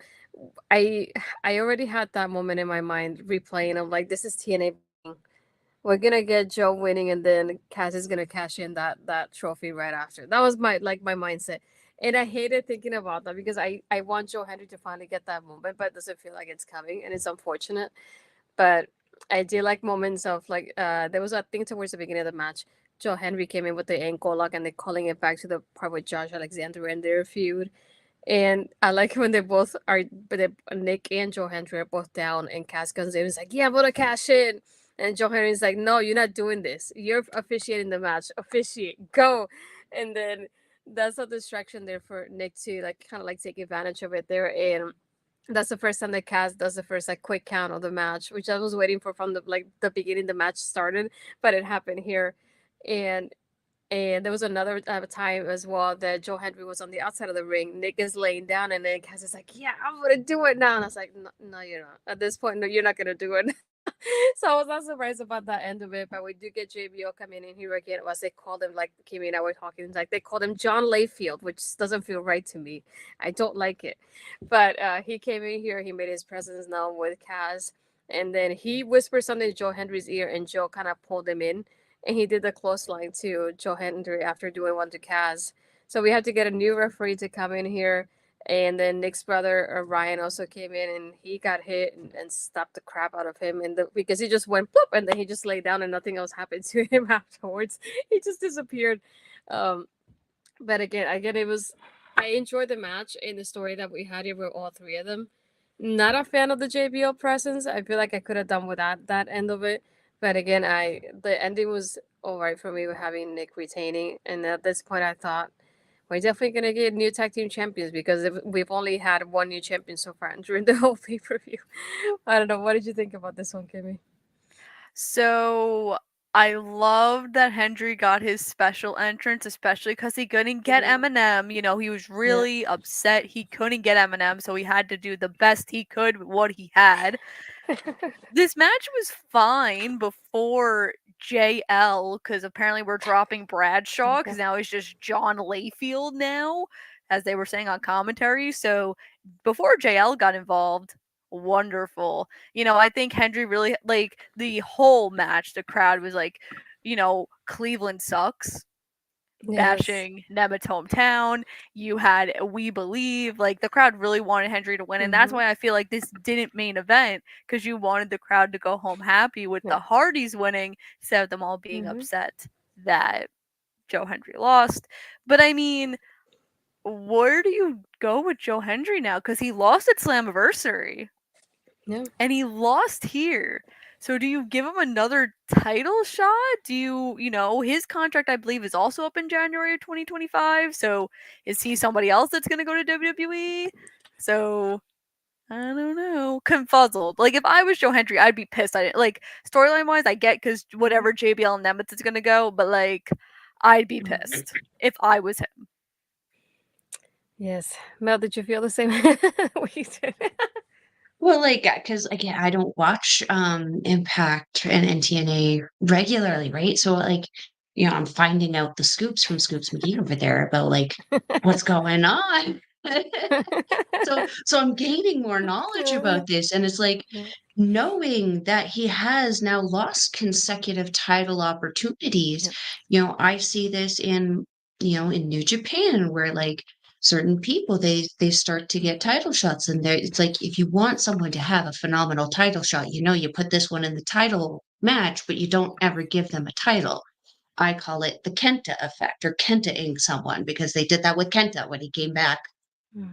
I I already had that moment in my mind replaying of like this is TNA. We're gonna get Joe winning, and then Cass is gonna cash in that trophy right after. That was my mindset, and I hated thinking about that because I want Joe Hendry to finally get that moment, but it doesn't feel like it's coming, and it's unfortunate. But I did like moments of like there was a thing towards the beginning of the match. Joe Hendry came in with the ankle lock, and they're calling it back to the part with Josh Alexander and their feud. And I like when they both are, but Nick and Joe Hendry are both down, and Cass comes in and is like, "Yeah, I'm gonna cash in." And Joe Henry's like, "No, you're not doing this. You're officiating the match. Officiate, go." And then that's a distraction there for Nick to like kind of like take advantage of it there. And that's the first time that Cass does the first like quick count of the match, which I was waiting for from the beginning the match started, but it happened here. And there was another time as well that Joe Hendry was on the outside of the ring. Nick is laying down, and then Cass is like, "Yeah, I'm gonna do it now." And I was like, "No, no, you're not. At this point, no, you're not gonna do it." So I was not surprised about that end of it. But we do get JBO coming in here again. Was they called him like Kimmy and I were talking? Like they called him John Layfield, which doesn't feel right to me. I don't like it. But he came in here. He made his presence known with Cass, and then he whispered something to Joe Hendry's ear, and Joe kind of pulled him in and he did the clothesline to Joe Hendry after doing one to Kaz. So we had to get a new referee to come in here. And then Nick's brother Ryan also came in and he got hit and stopped the crap out of him because he just went boop and then he just laid down and nothing else happened to him afterwards. He just disappeared. But again, I enjoyed the match and the story that we had here with all three of them. Not a fan of the JBL presence. I feel like I could have done without that end of it. But again, the ending was all right for me with having Nick retaining. And at this point, I thought we're definitely gonna get new tag team champions because we've only had one new champion so far during the whole pay per view. I don't know. What did you think about this one, Kimmy?
So I loved that Hendry got his special entrance, especially because he couldn't get Eminem. You know, he was really upset he couldn't get Eminem, so he had to do the best he could with what he had. This match was fine before JL, because apparently we're dropping Bradshaw, because now he's just John Layfield now, as they were saying on commentary. So before JL got involved, wonderful. You know, I think Hendry really, like, the whole match, the crowd was like, you know, Cleveland sucks. Bashing Nemeth's hometown. You had We Believe. Like, the crowd really wanted Hendry to win, and that's why I feel like this didn't main event, because you wanted the crowd to go home happy with the Hardys winning instead of them all being upset that Joe Hendry lost. But I mean, where do you go with Joe Hendry now? Because he lost at Slammiversary.
Yeah.
And he lost here. So do you give him another title shot? Do you know, his contract, I believe, is also up in January of 2025. So is he somebody else that's going to go to WWE? So I don't know. Confuzzled. Like, if I was Joe Hendry, I'd be pissed. Like, storyline wise, I get because whatever JBL and Nemeth is going to go, but like, I'd be pissed if I was him.
Yes. Mel, did you feel the same? What you did?
Well, like, because again, I don't watch Impact and TNA regularly, right? So, like, you know, I'm finding out the scoops from Scoops McGee over there about like what's going on. So I'm gaining more knowledge about this, and it's like knowing that he has now lost consecutive title opportunities. You know, I see this in, you know, in New Japan, where like certain people they start to get title shots, and it's like, if you want someone to have a phenomenal title shot, you know, you put this one in the title match, but you don't ever give them a title. I call it the Kenta effect, or Kenta-ing someone, because they did that with Kenta when he came back,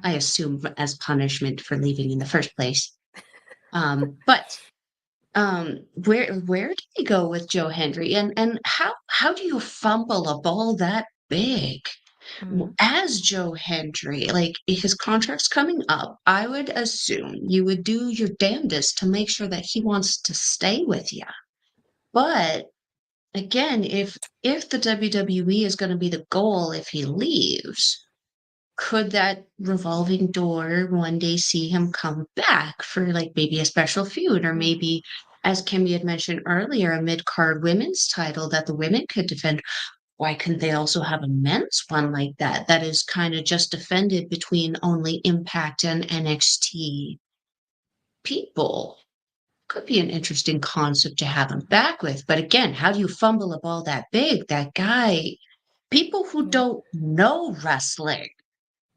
I assume as punishment for leaving in the first place. But where do you go with Joe Hendry, and how do you fumble a ball that big? As Joe Hendry, like, if his contract's coming up, I would assume you would do your damnedest to make sure that he wants to stay with you. But again, if the WWE is going to be the goal if he leaves, could that revolving door one day see him come back for like maybe a special feud, or maybe, as Kimmy had mentioned earlier, a mid-card women's title that the women could defend? Why couldn't they also have a men's one like that, that is kind of just defended between only Impact and NXT people? Could be an interesting concept to have him back with. But again, how do you fumble a ball that big? That guy, people who don't know wrestling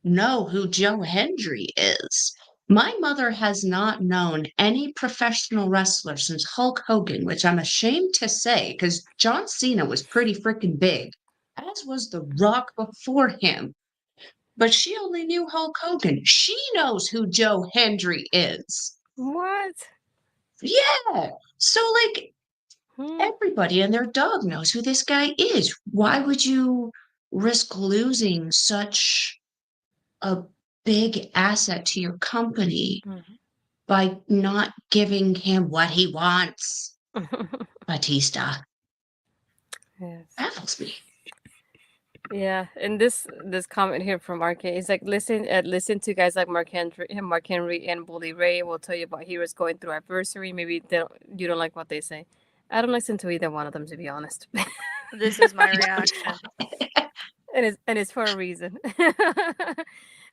know who Joe Hendry is. My mother has not known any professional wrestler since Hulk Hogan, which I'm ashamed to say, because John Cena was pretty freaking big, as was The Rock before him. But she only knew Hulk Hogan. She knows who Joe Hendry is.
What?
Yeah. So, like, everybody and their dog knows who this guy is. Why would you risk losing such a big asset to your company by not giving him what he wants? Batista.
Yes.
Baffles me.
Yeah, and this comment here from Mark is like, listen to guys like Mark Henry and Bully Ray will tell you about heroes going through adversity. Maybe you don't like what they say. I don't listen to either one of them, to be honest.
This is my reaction.
and it's for a reason.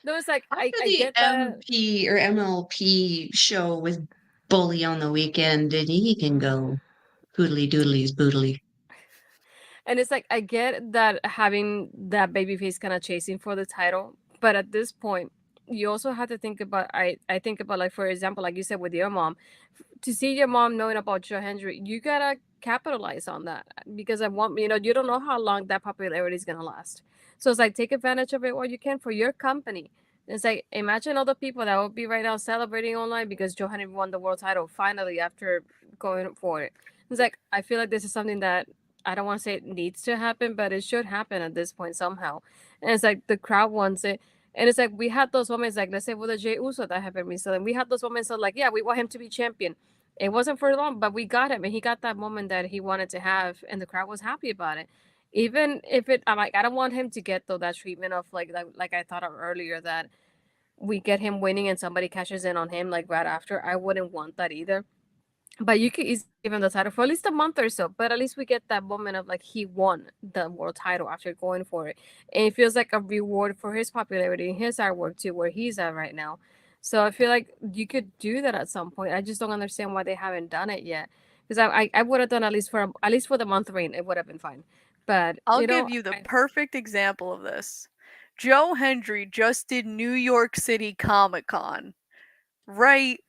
No, it's like I
the
get that.
MP or MLP show with Bully on the weekend, and he can go poodly doodlies boodly.
And it's like, I get that having that babyface kind of chasing for the title, but at this point, you also have to think about. I think about, like, for example, like you said with your mom, to see your mom knowing about Joe Hendry, you gotta capitalize on that, because I want, you don't know how long that popularity is gonna last. So it's like, take advantage of it while you can for your company. It's like, imagine all the people that will be right now celebrating online because Joe Hendry won the world title finally after going for it. It's like, I feel like this is something that I don't want to say it needs to happen, but it should happen at this point somehow. and it's like the crowd wants it. And it's like we had those moments, like let's say with the Jey Uso that happened recently. We had those moments of like, yeah, we want him to be champion. It wasn't for long, but we got him, and he got that moment that he wanted to have, and the crowd was happy about it. Even if it, I'm like, I don't want him to get though that treatment of like I thought of earlier that we get him winning and somebody cashes in on him like right after. I wouldn't want that either. But you could easily give him the title for at least a month or so. But at least we get that moment of like he won the world title after going for it. And it feels like a reward for his popularity and his artwork too, where he's at right now. So I feel like you could do that at some point. I just don't understand why they haven't done it yet. Because I would have done at least for the month reign, it would have been fine. But
I'll give you the perfect example of this. Joe Hendry just did New York City Comic Con, right?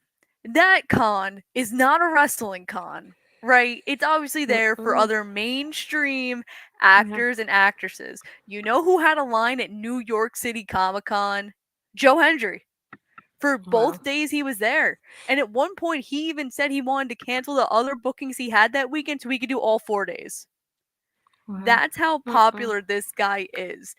That con is not a wrestling con, right? It's obviously there for other mainstream actors and actresses. You know who had a line at New York City Comic Con? Joe Hendry. For both days he was there. And at one point, he even said he wanted to cancel the other bookings he had that weekend so he could do all 4 days. That's how popular this guy is.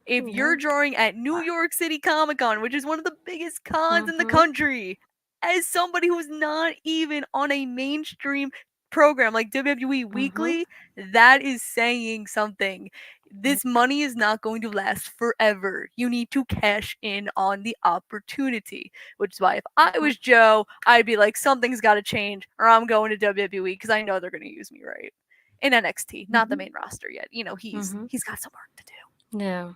If you're drawing at New York City Comic Con, which is one of the biggest cons in the country, as somebody who's not even on a mainstream program like WWE Weekly, that is saying something. This money is not going to last forever. You need to cash in on the opportunity, which is why if I was Joe, I'd be like, something's got to change or I'm going to WWE because I know they're going to use me right. In NXT, not the main roster yet. You know, he's got some work to do.
Yeah.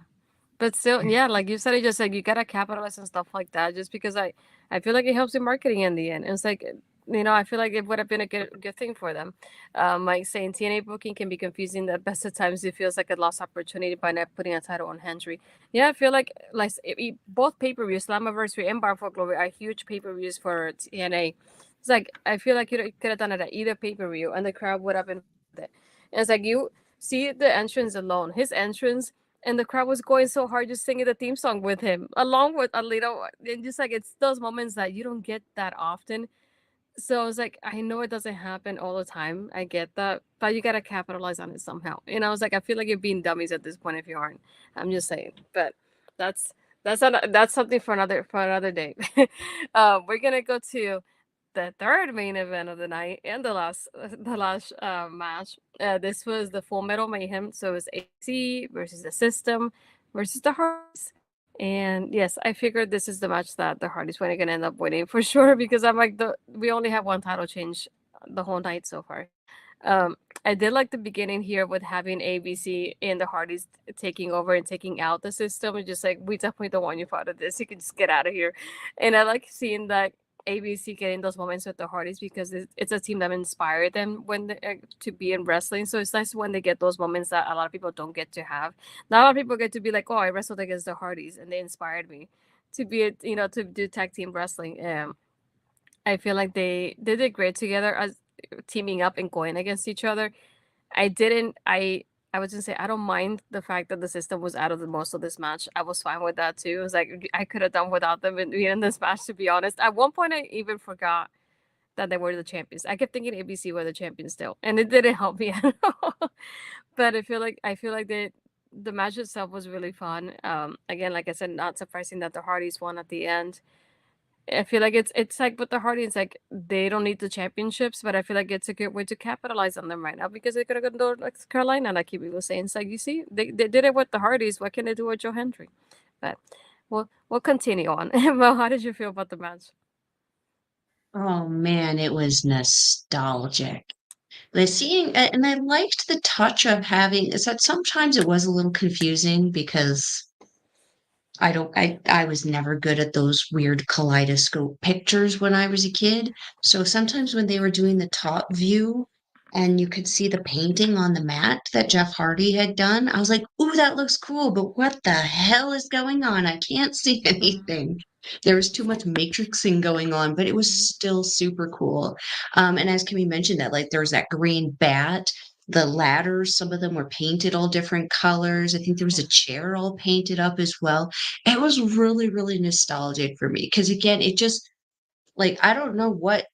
But still, yeah, like you said, it just like you gotta capitalize and stuff like that. Just because I feel like it helps in marketing in the end. And it's like, I feel like it would have been a good thing for them. Like saying TNA booking can be confusing. At best of times, it feels like a lost opportunity by not putting a title on Hendry. Yeah, I feel like both pay per views, Slammiversary and Bar for Glory, are huge pay per views for TNA. It's like I feel like you could have done it at either pay per view, and the crowd would have been with it. And it's like you see the entrance alone, his entrance and the crowd was going so hard just singing the theme song with him along with Alito, and just like it's those moments that you don't get that often. So it's like I know it doesn't happen all the time, I get that, but you gotta capitalize on it somehow. I was like, I feel like you're being dummies at this point if you aren't. I'm just saying. But that's something for another day. We're gonna go to the third main event of the night and the last match. This was the Full Metal Mayhem. So it was AC versus the System versus the Hardys. And yes, I figured this is the match that the Hardys were going to end up winning for sure because I'm like we only have one title change the whole night so far. I did like the beginning here with having ABC and the Hardys taking over and taking out the System. And just like, we definitely don't want you part of this. You can just get out of here. And I like seeing that ABC getting those moments with the Hardys because it's a team that inspired them to be in wrestling. So it's nice when they get those moments that a lot of people don't get to have. Not a lot of people get to be like, oh, I wrestled against the Hardys and they inspired me to be, to do tag team wrestling. I feel like they did great together as teaming up and going against each other. I was gonna say I don't mind the fact that the System was out of the most of this match. I was fine with that too. It was like I could have done without them in this match, to be honest. At one point, I even forgot that they were the champions. I kept thinking ABC were the champions still, and it didn't help me at all. But I feel like the match itself was really fun. Again, like I said, not surprising that the Hardys won at the end. I feel like it's like with the Hardys, like they don't need the championships, but I feel like it's a good way to capitalize on them right now because they could have gone to like Carolina, like people were saying. It's like you see, they did it with the Hardys. What can they do with Joe Hendry? But we'll continue on. Well, how did you feel about the match?
Oh man, it was nostalgic. Like seeing, and I liked the touch of having, is that sometimes it was a little confusing because I was never good at those weird kaleidoscope pictures when I was a kid. So sometimes when they were doing the top view and you could see the painting on the mat that Jeff Hardy had done, I was like, "Ooh, that looks cool, but what the hell is going on? I can't see anything." There was too much matrixing going on, but it was still super cool. And as Kimmy mentioned that, like there was that green bat, the ladders, some of them were painted all different colors. I think there was a chair all painted up as well. It was really, really nostalgic for me because again, it just like I don't know what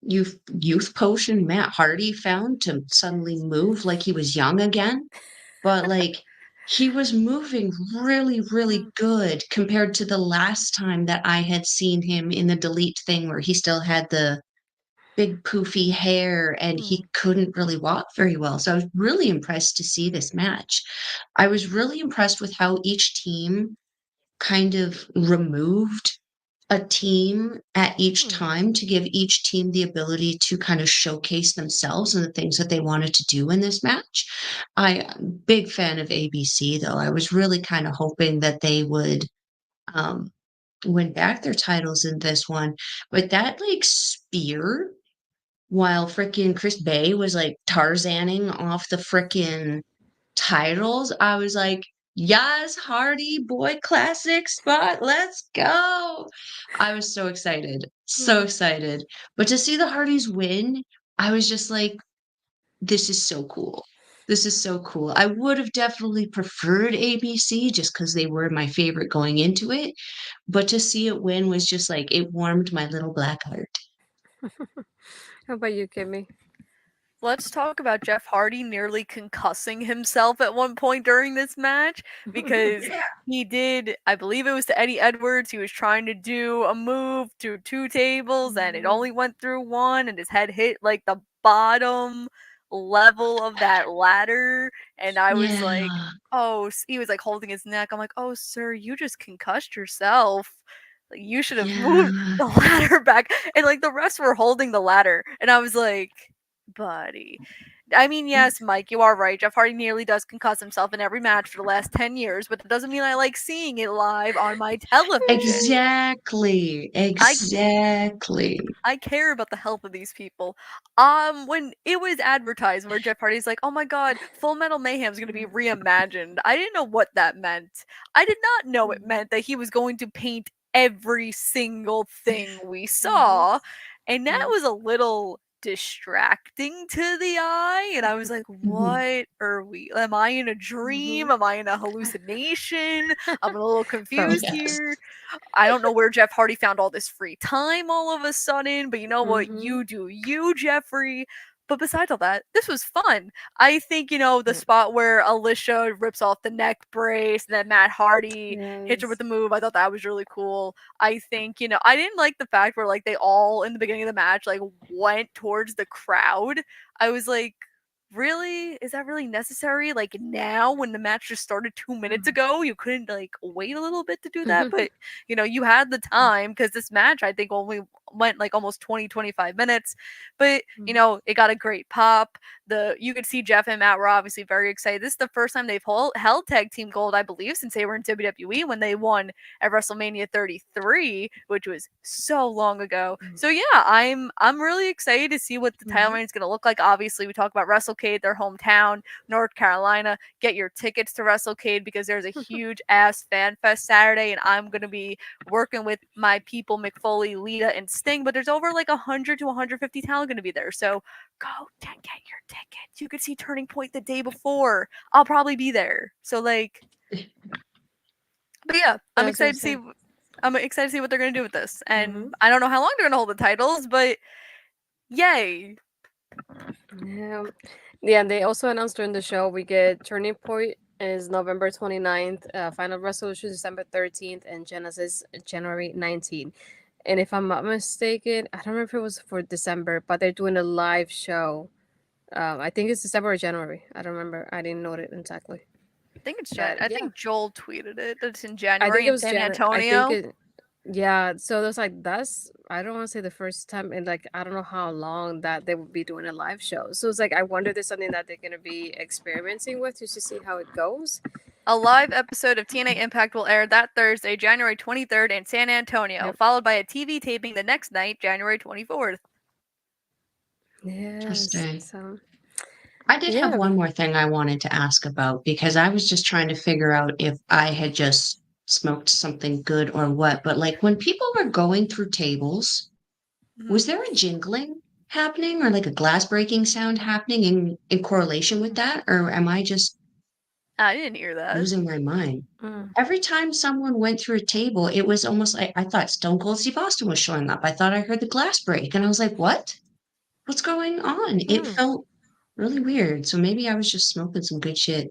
youth potion Matt Hardy found to suddenly move like he was young again, but like He was moving really, really good compared to the last time that I had seen him in the delete thing where he still had the big poofy hair and he couldn't really walk very well. So I was really impressed to see this match. I was really impressed with how each team kind of removed a team at each time to give each team the ability to kind of showcase themselves and the things that they wanted to do in this match. I'm big fan of ABC though. I was really kind of hoping that they would um win back their titles in this one. But that like spear while frickin' Chris Bay was like Tarzaning off the frickin' titles, I was like, yes, Hardy boy classic spot, let's go. I was so excited, so excited. But to see the Hardys win, I was just like, this is so cool. This is so cool. I would have definitely preferred ABC just because they were my favorite going into it. But to see it win was just like, it warmed my little black heart.
How about you, Kimmy?
Let's talk about Jeff Hardy nearly concussing himself at one point during this match because he did, I believe it was to Eddie Edwards, he was trying to do a move to 2 tables and it only went through 1 and his head hit like the bottom level of that ladder and I was like,
Yeah.
oh, he was like holding his neck. I'm like, oh, sir, you just concussed yourself. Like, you should have moved
Yeah.
the ladder back. And like the rest were holding the ladder. And I was like, buddy. I mean, yes, Mike, you are right. Jeff Hardy nearly does concuss himself in every match for the last 10 years, but that doesn't mean I like seeing it live on my television.
Exactly. Exactly.
I care about the health of these people. When it was advertised where Jeff Hardy's like, oh my god, Full Metal Mayhem is going to be reimagined, I didn't know what that meant. I did not know it meant that he was going to paint every single thing we saw, and that was a little distracting to the eye, and I was like, what are we, am I in a dream, am I in a hallucination, I'm a little confused
Yes.
here. I don't know where Jeff Hardy found all this free time all of a sudden, but you know what, you do you, Jeffrey. But besides all that, this was fun. I think, the spot where Alicia rips off the neck brace and then Matt Hardy hits her with the move, I thought that was really cool. I think, I didn't like the fact where like they all in the beginning of the match like went towards the crowd. I was like, really? Is that really necessary? Like now when the match just started 2 minutes ago, you couldn't like wait a little bit to do that? But you had the time because this match I think only went like almost 20-25 minutes. But it got a great pop. You could see Jeff and Matt were obviously very excited. This is the first time they've held tag team gold, I believe, since they were in WWE when they won at WrestleMania 33, which was so long ago. So yeah, I'm really excited to see what the title reign is going to look like. Obviously, we talk about WrestleCade, their hometown, North Carolina. Get your tickets to WrestleCade because there's a huge ass fan fest Saturday, and I'm going to be working with my people, McFoley, Lita, and Sting. But there's over like 100 to 150 talent going to be there, so go get your tickets. You could see Turning Point the day before. I'll probably be there. So like, but yeah, I'm excited to see. I'm excited to see what they're gonna do with this, and I don't know how long they're gonna hold the titles, but yay!
Yeah. They also announced during the show we get Turning Point is November 29th, Final Resolution December 13th, and Genesis January 19th. And if I'm not mistaken, I don't remember if it was for December, but they're doing a live show. I think it's December or January. I don't remember. I didn't note it exactly.
I think it's
But,
I think Joel tweeted it. That it's in
I
January
think it
in
was
San
January.
Antonio.
Yeah. So there's like I don't want to say the first time, and like I don't know how long that they would be doing a live show. So it's like I wonder if there's something that they're gonna be experimenting with just to see how it goes.
A live episode of TNA Impact will air that Thursday, January 23rd in San Antonio, followed by a TV taping the next night, January 24th.
Yes.
Interesting.
So
I did have one more thing I wanted to ask about because I was just trying to figure out if I had just smoked something good or what. But like when people were going through tables, was there a jingling happening or like a glass breaking sound happening in correlation with that? Or am I just
I didn't hear that.
losing my mind? Every time someone went through a table, it was almost like I thought Stone Cold Steve Austin was showing up. I thought I heard the glass break and I was like, what? What's going on? It felt really weird. So maybe I was just smoking some good shit.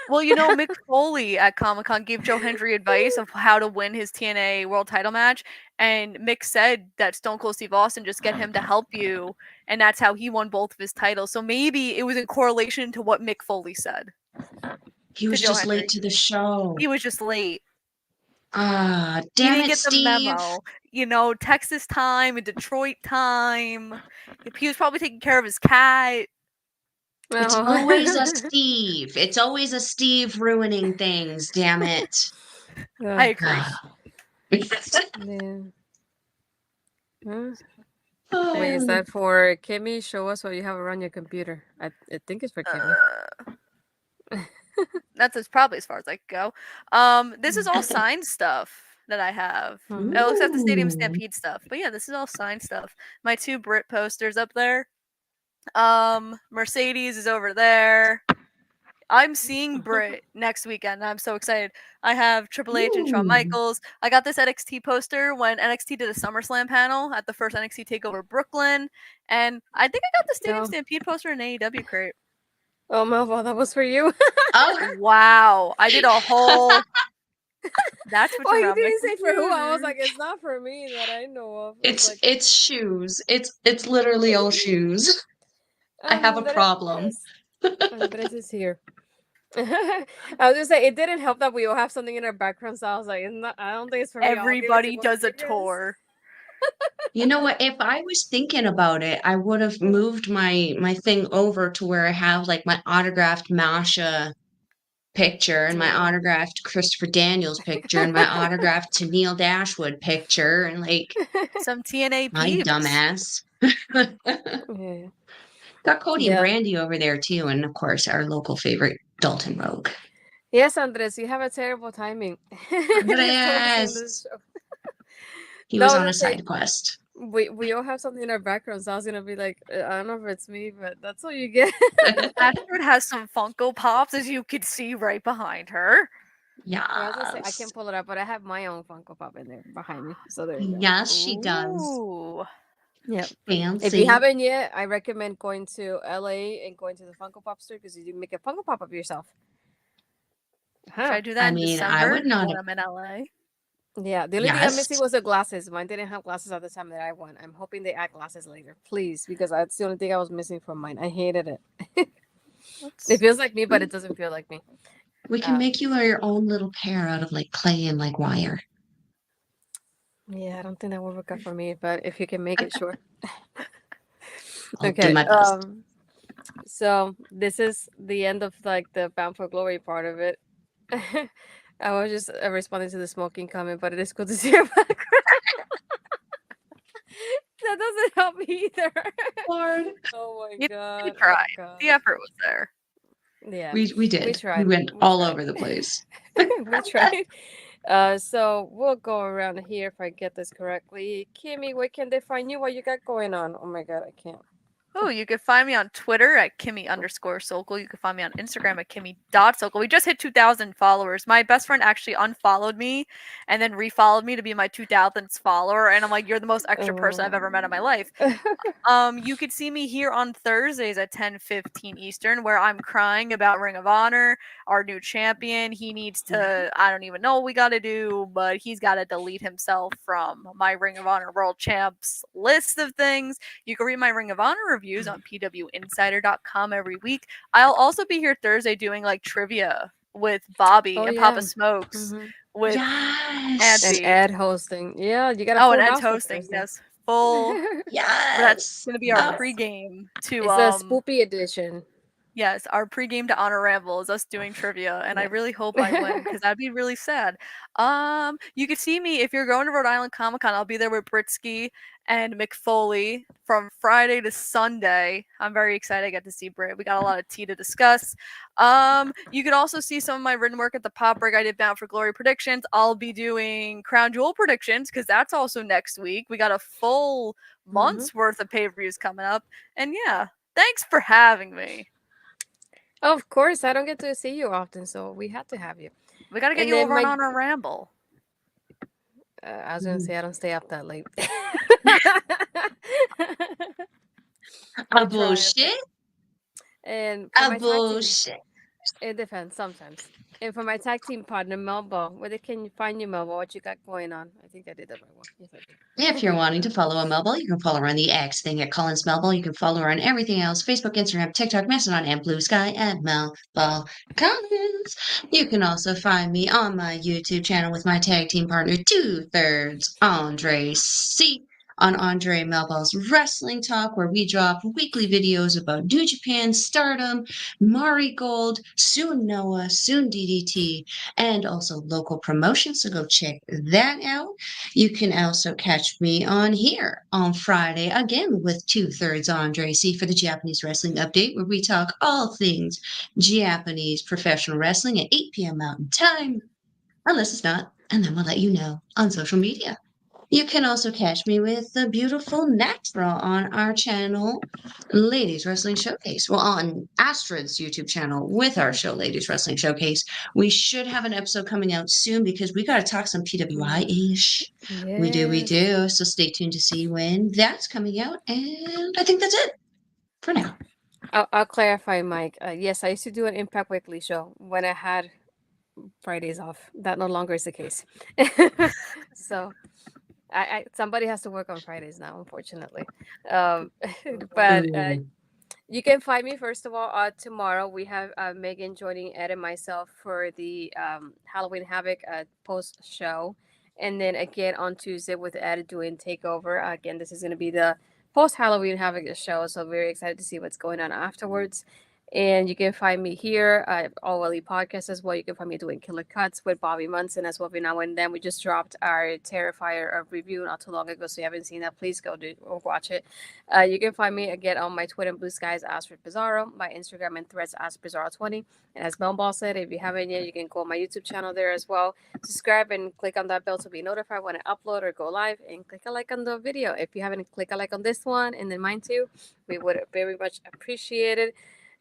Well, Mick Foley at Comic-Con gave Joe Hendry advice of how to win his TNA World Title match, and Mick said that Stone Cold Steve Austin just get him to help you, and that's how he won both of his titles. So maybe it was in correlation to what Mick Foley said.
He was
Joe
just
Hendry.
late to the show.
He was just late.
Ah,
He
damn
didn't
it,
get the
Steve.
memo. Texas time and Detroit time. He was probably taking care of his cat.
It's
Oh.
always a Steve. It's always a Steve ruining things, damn it.
I agree.
Yeah. Hmm. Wait, is
Oh,
that for Kimmy? Show us what you have around your computer. I think it's for Kimmy.
That's probably as far as I could go. This is all signed stuff that I have.
Mhm.
It looks like the Stadium
Ooh.
Stampede stuff. But yeah, this is all signed stuff. My 2 Brit posters up there. Mercedes is over there. I'm seeing Brit next weekend. I'm so excited. I have Triple H and Shawn
Ooh.
Michaels. I got this NXT poster when NXT did a SummerSlam panel at the first NXT TakeOver Brooklyn, and I think I got the Stadium
Oh.
Stampede poster in AEW crate.
Oh, Melva, that was for you.
Oh,
Wow, I did a whole. That's what
Oh,
you're
you
around my
didn't say for who. I was
computer.
like, it's not for me that I know of.
it's
like,
it's shoes. It's literally all shoes. I have a problem.
Andres is here. I was just saying, it didn't help that we all have something in our background. So I was like, I don't think it's for me. I'll give it to
Everybody
one
does
of
a
you guys.
tour.
You know what? If I was thinking about it, I would have moved my thing over to where I have like my autographed Masha picture and my
Yeah.
autographed Christopher Daniels picture and my autographed to Neil Dashwood picture and like
Some TNA
my
peeps.
dumbass.
Yeah.
Got Cody and
Yeah.
Brandy over there too, and of course our local favorite Dalton Rogue.
Yes, Andres, you have a terrible timing.
Yes. He
No,
was
I
on a
was just saying,
side quest.
we all have something in our background, so I was gonna be like, I don't know if it's me, but that's all you get.
Astrid has some Funko Pops, as you can see right behind her.
Yeah, I was gonna say I
Yes.
can't pull it up, but I have my own Funko Pop in there behind me. So there you go.
Yes, she does.
Ooh.
Yeah.
Fancy.
If you haven't yet, I recommend going to LA and going to the Funko Pop store because you can make a Funko Pop of yourself.
Should I do that
I
in
mean, I
December
would not
when I'm in LA?
Yeah, the only thing I'm
Yes.
missing was the glasses. Mine didn't have glasses at the time that I went. I'm hoping they add glasses later, please, because that's the only thing I was missing from mine. I hated it. It feels like me, but it doesn't feel like me.
We can make you your own little pair out of like clay and like wire.
Yeah, I don't think that will work out for me, but if you can make it, sure.
I'll do
Okay.
my best.
So this is the end of like the Bound for Glory part of it. I was just responding to the smoking comment, but it is cool to see your background. That doesn't help either.
Lord.
Oh my
You
god.
tried.
Oh god.
The effort was there.
Yeah.
We did. We
tried.
went
We
all
tried.
over the place.
We tried. So we'll go around here if I get this correctly. Kimmy, where can they find you? What you got going on? Oh my god, I can't.
Oh, you can find me on Twitter at Kimmy_Sokol. You can find me on Instagram at Kimmy.Sokol. We just hit 2,000 followers. My best friend actually unfollowed me and then refollowed me to be my 2,000th follower. And I'm like, you're the most extra person I've ever met in my life. You could see me here on Thursdays at 10:15 Eastern, where I'm crying about Ring of Honor, our new champion. He needs to, I don't even know what we got to do, but he's got to delete himself from my Ring of Honor World Champs list of things. You can read my Ring of Honor reviews on pwinsider.com every week. I'll also be here Thursday doing like trivia with Bobby and Papa Smokes with
Yes.
And Ed hosting. Yeah, you got a
Oh,
full
and Ed's
house for
hosting.
Thursday.
Yes, full.
Yes.
That's gonna be our
Oh,
pregame to
It's a spoopy edition.
Yes, our pregame to Honor Ramble is us doing trivia, and I
Yeah.
really hope I win because that'd be really sad. You could see me if you're going to Rhode Island Comic Con. I'll be there with Britsky and McFoley from Friday to Sunday. I'm very excited. I get to see Brit. We got a lot of tea to discuss. You could also see some of my written work at the Pop Break. I did Bound for Glory predictions. I'll be doing Crown Jewel predictions because that's also next week. We got a full month's worth of pay-per-views coming up, and yeah, thanks for having me.
Of course, I don't get to see you often, so we had to have you.
We gotta get
And
you
then
over on Honor Ramble.
I was gonna say I don't stay up that late.
A bullshit.
And
A bullshit.
It depends sometimes. And for my tag team partner, Melba, where they can find you, Melba? What you got going on? I think I did that right one. Yes, I did.
If you're wanting to follow a Melville, you can follow her on the X thing at Collins Melville. You can follow her on everything else: Facebook, Instagram, TikTok, Mastodon, and Blue Sky at Melville Collins. You can also find me on my YouTube channel with my tag team partner, 2/3 Andre C. on Andre Melville's Wrestling Talk, where we drop weekly videos about New Japan, Stardom, Mari Gold, soon Noah, soon DDT, and also local promotions. So go check that out. You can also catch me on here on Friday again with 2/3 Andre C for the Japanese Wrestling Update, where we talk all things Japanese professional wrestling at 8 p.m. Mountain Time, unless it's not, and then we'll let you know on social media. You can also catch me with the beautiful Natural on our channel, Ladies Wrestling Showcase. Well, on Astrid's YouTube channel with our show, Ladies Wrestling Showcase. We should have an episode coming out soon because we got to talk some PWI-ish.
Yes.
We do. So stay tuned to see when that's coming out. And I think that's it for now.
I'll clarify, Mike. Yes, I used to do an Impact Weekly show when I had Fridays off. That no longer is the case. So I somebody has to work on Fridays now, unfortunately. But you can find me, first of all, tomorrow. We have Megan joining Ed and myself for the Halloween Havoc post show. And then again on Tuesday with Ed doing Takeover. Again, this is going to be the post Halloween Havoc show. So very excited to see what's going on afterwards. And you can find me here at All Elite Podcast as well. You can find me doing Killer Cuts with Bobby Munson as well every now and then. We just dropped our Terrifier review not too long ago, so you haven't seen that, please go do or watch it. You can find me again on my Twitter and Blue Skies, Astrid Pizarro, my Instagram and Threads, Pizarro20. And as Melball said, if you haven't yet, you can go on my YouTube channel there as well. Subscribe and click on that bell to be notified when I upload or go live, and click a like on the video. If you haven't, click a like on this one and then mine too. We would very much appreciate it.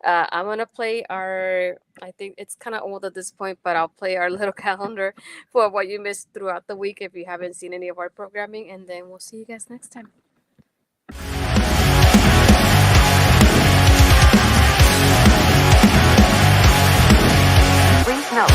I'm going to play I think it's kind of old at this point, but I'll play our little calendar for what you missed throughout the week if you haven't seen any of our programming, and then we'll see you guys next time.
Please note.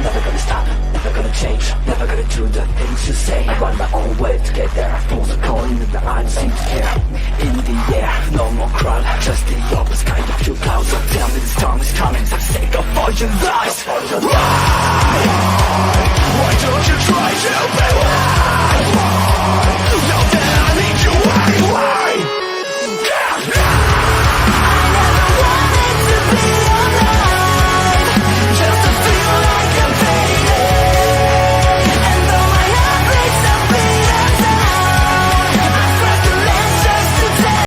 Never gonna stop, never gonna change, never gonna do the things you say. I run my own way to get there. Fools are calling and the eyes seem to care. In the air, no more crowd, just the opposite kind of few clouds. So tell me this time is coming for the sake of all your lies. Why?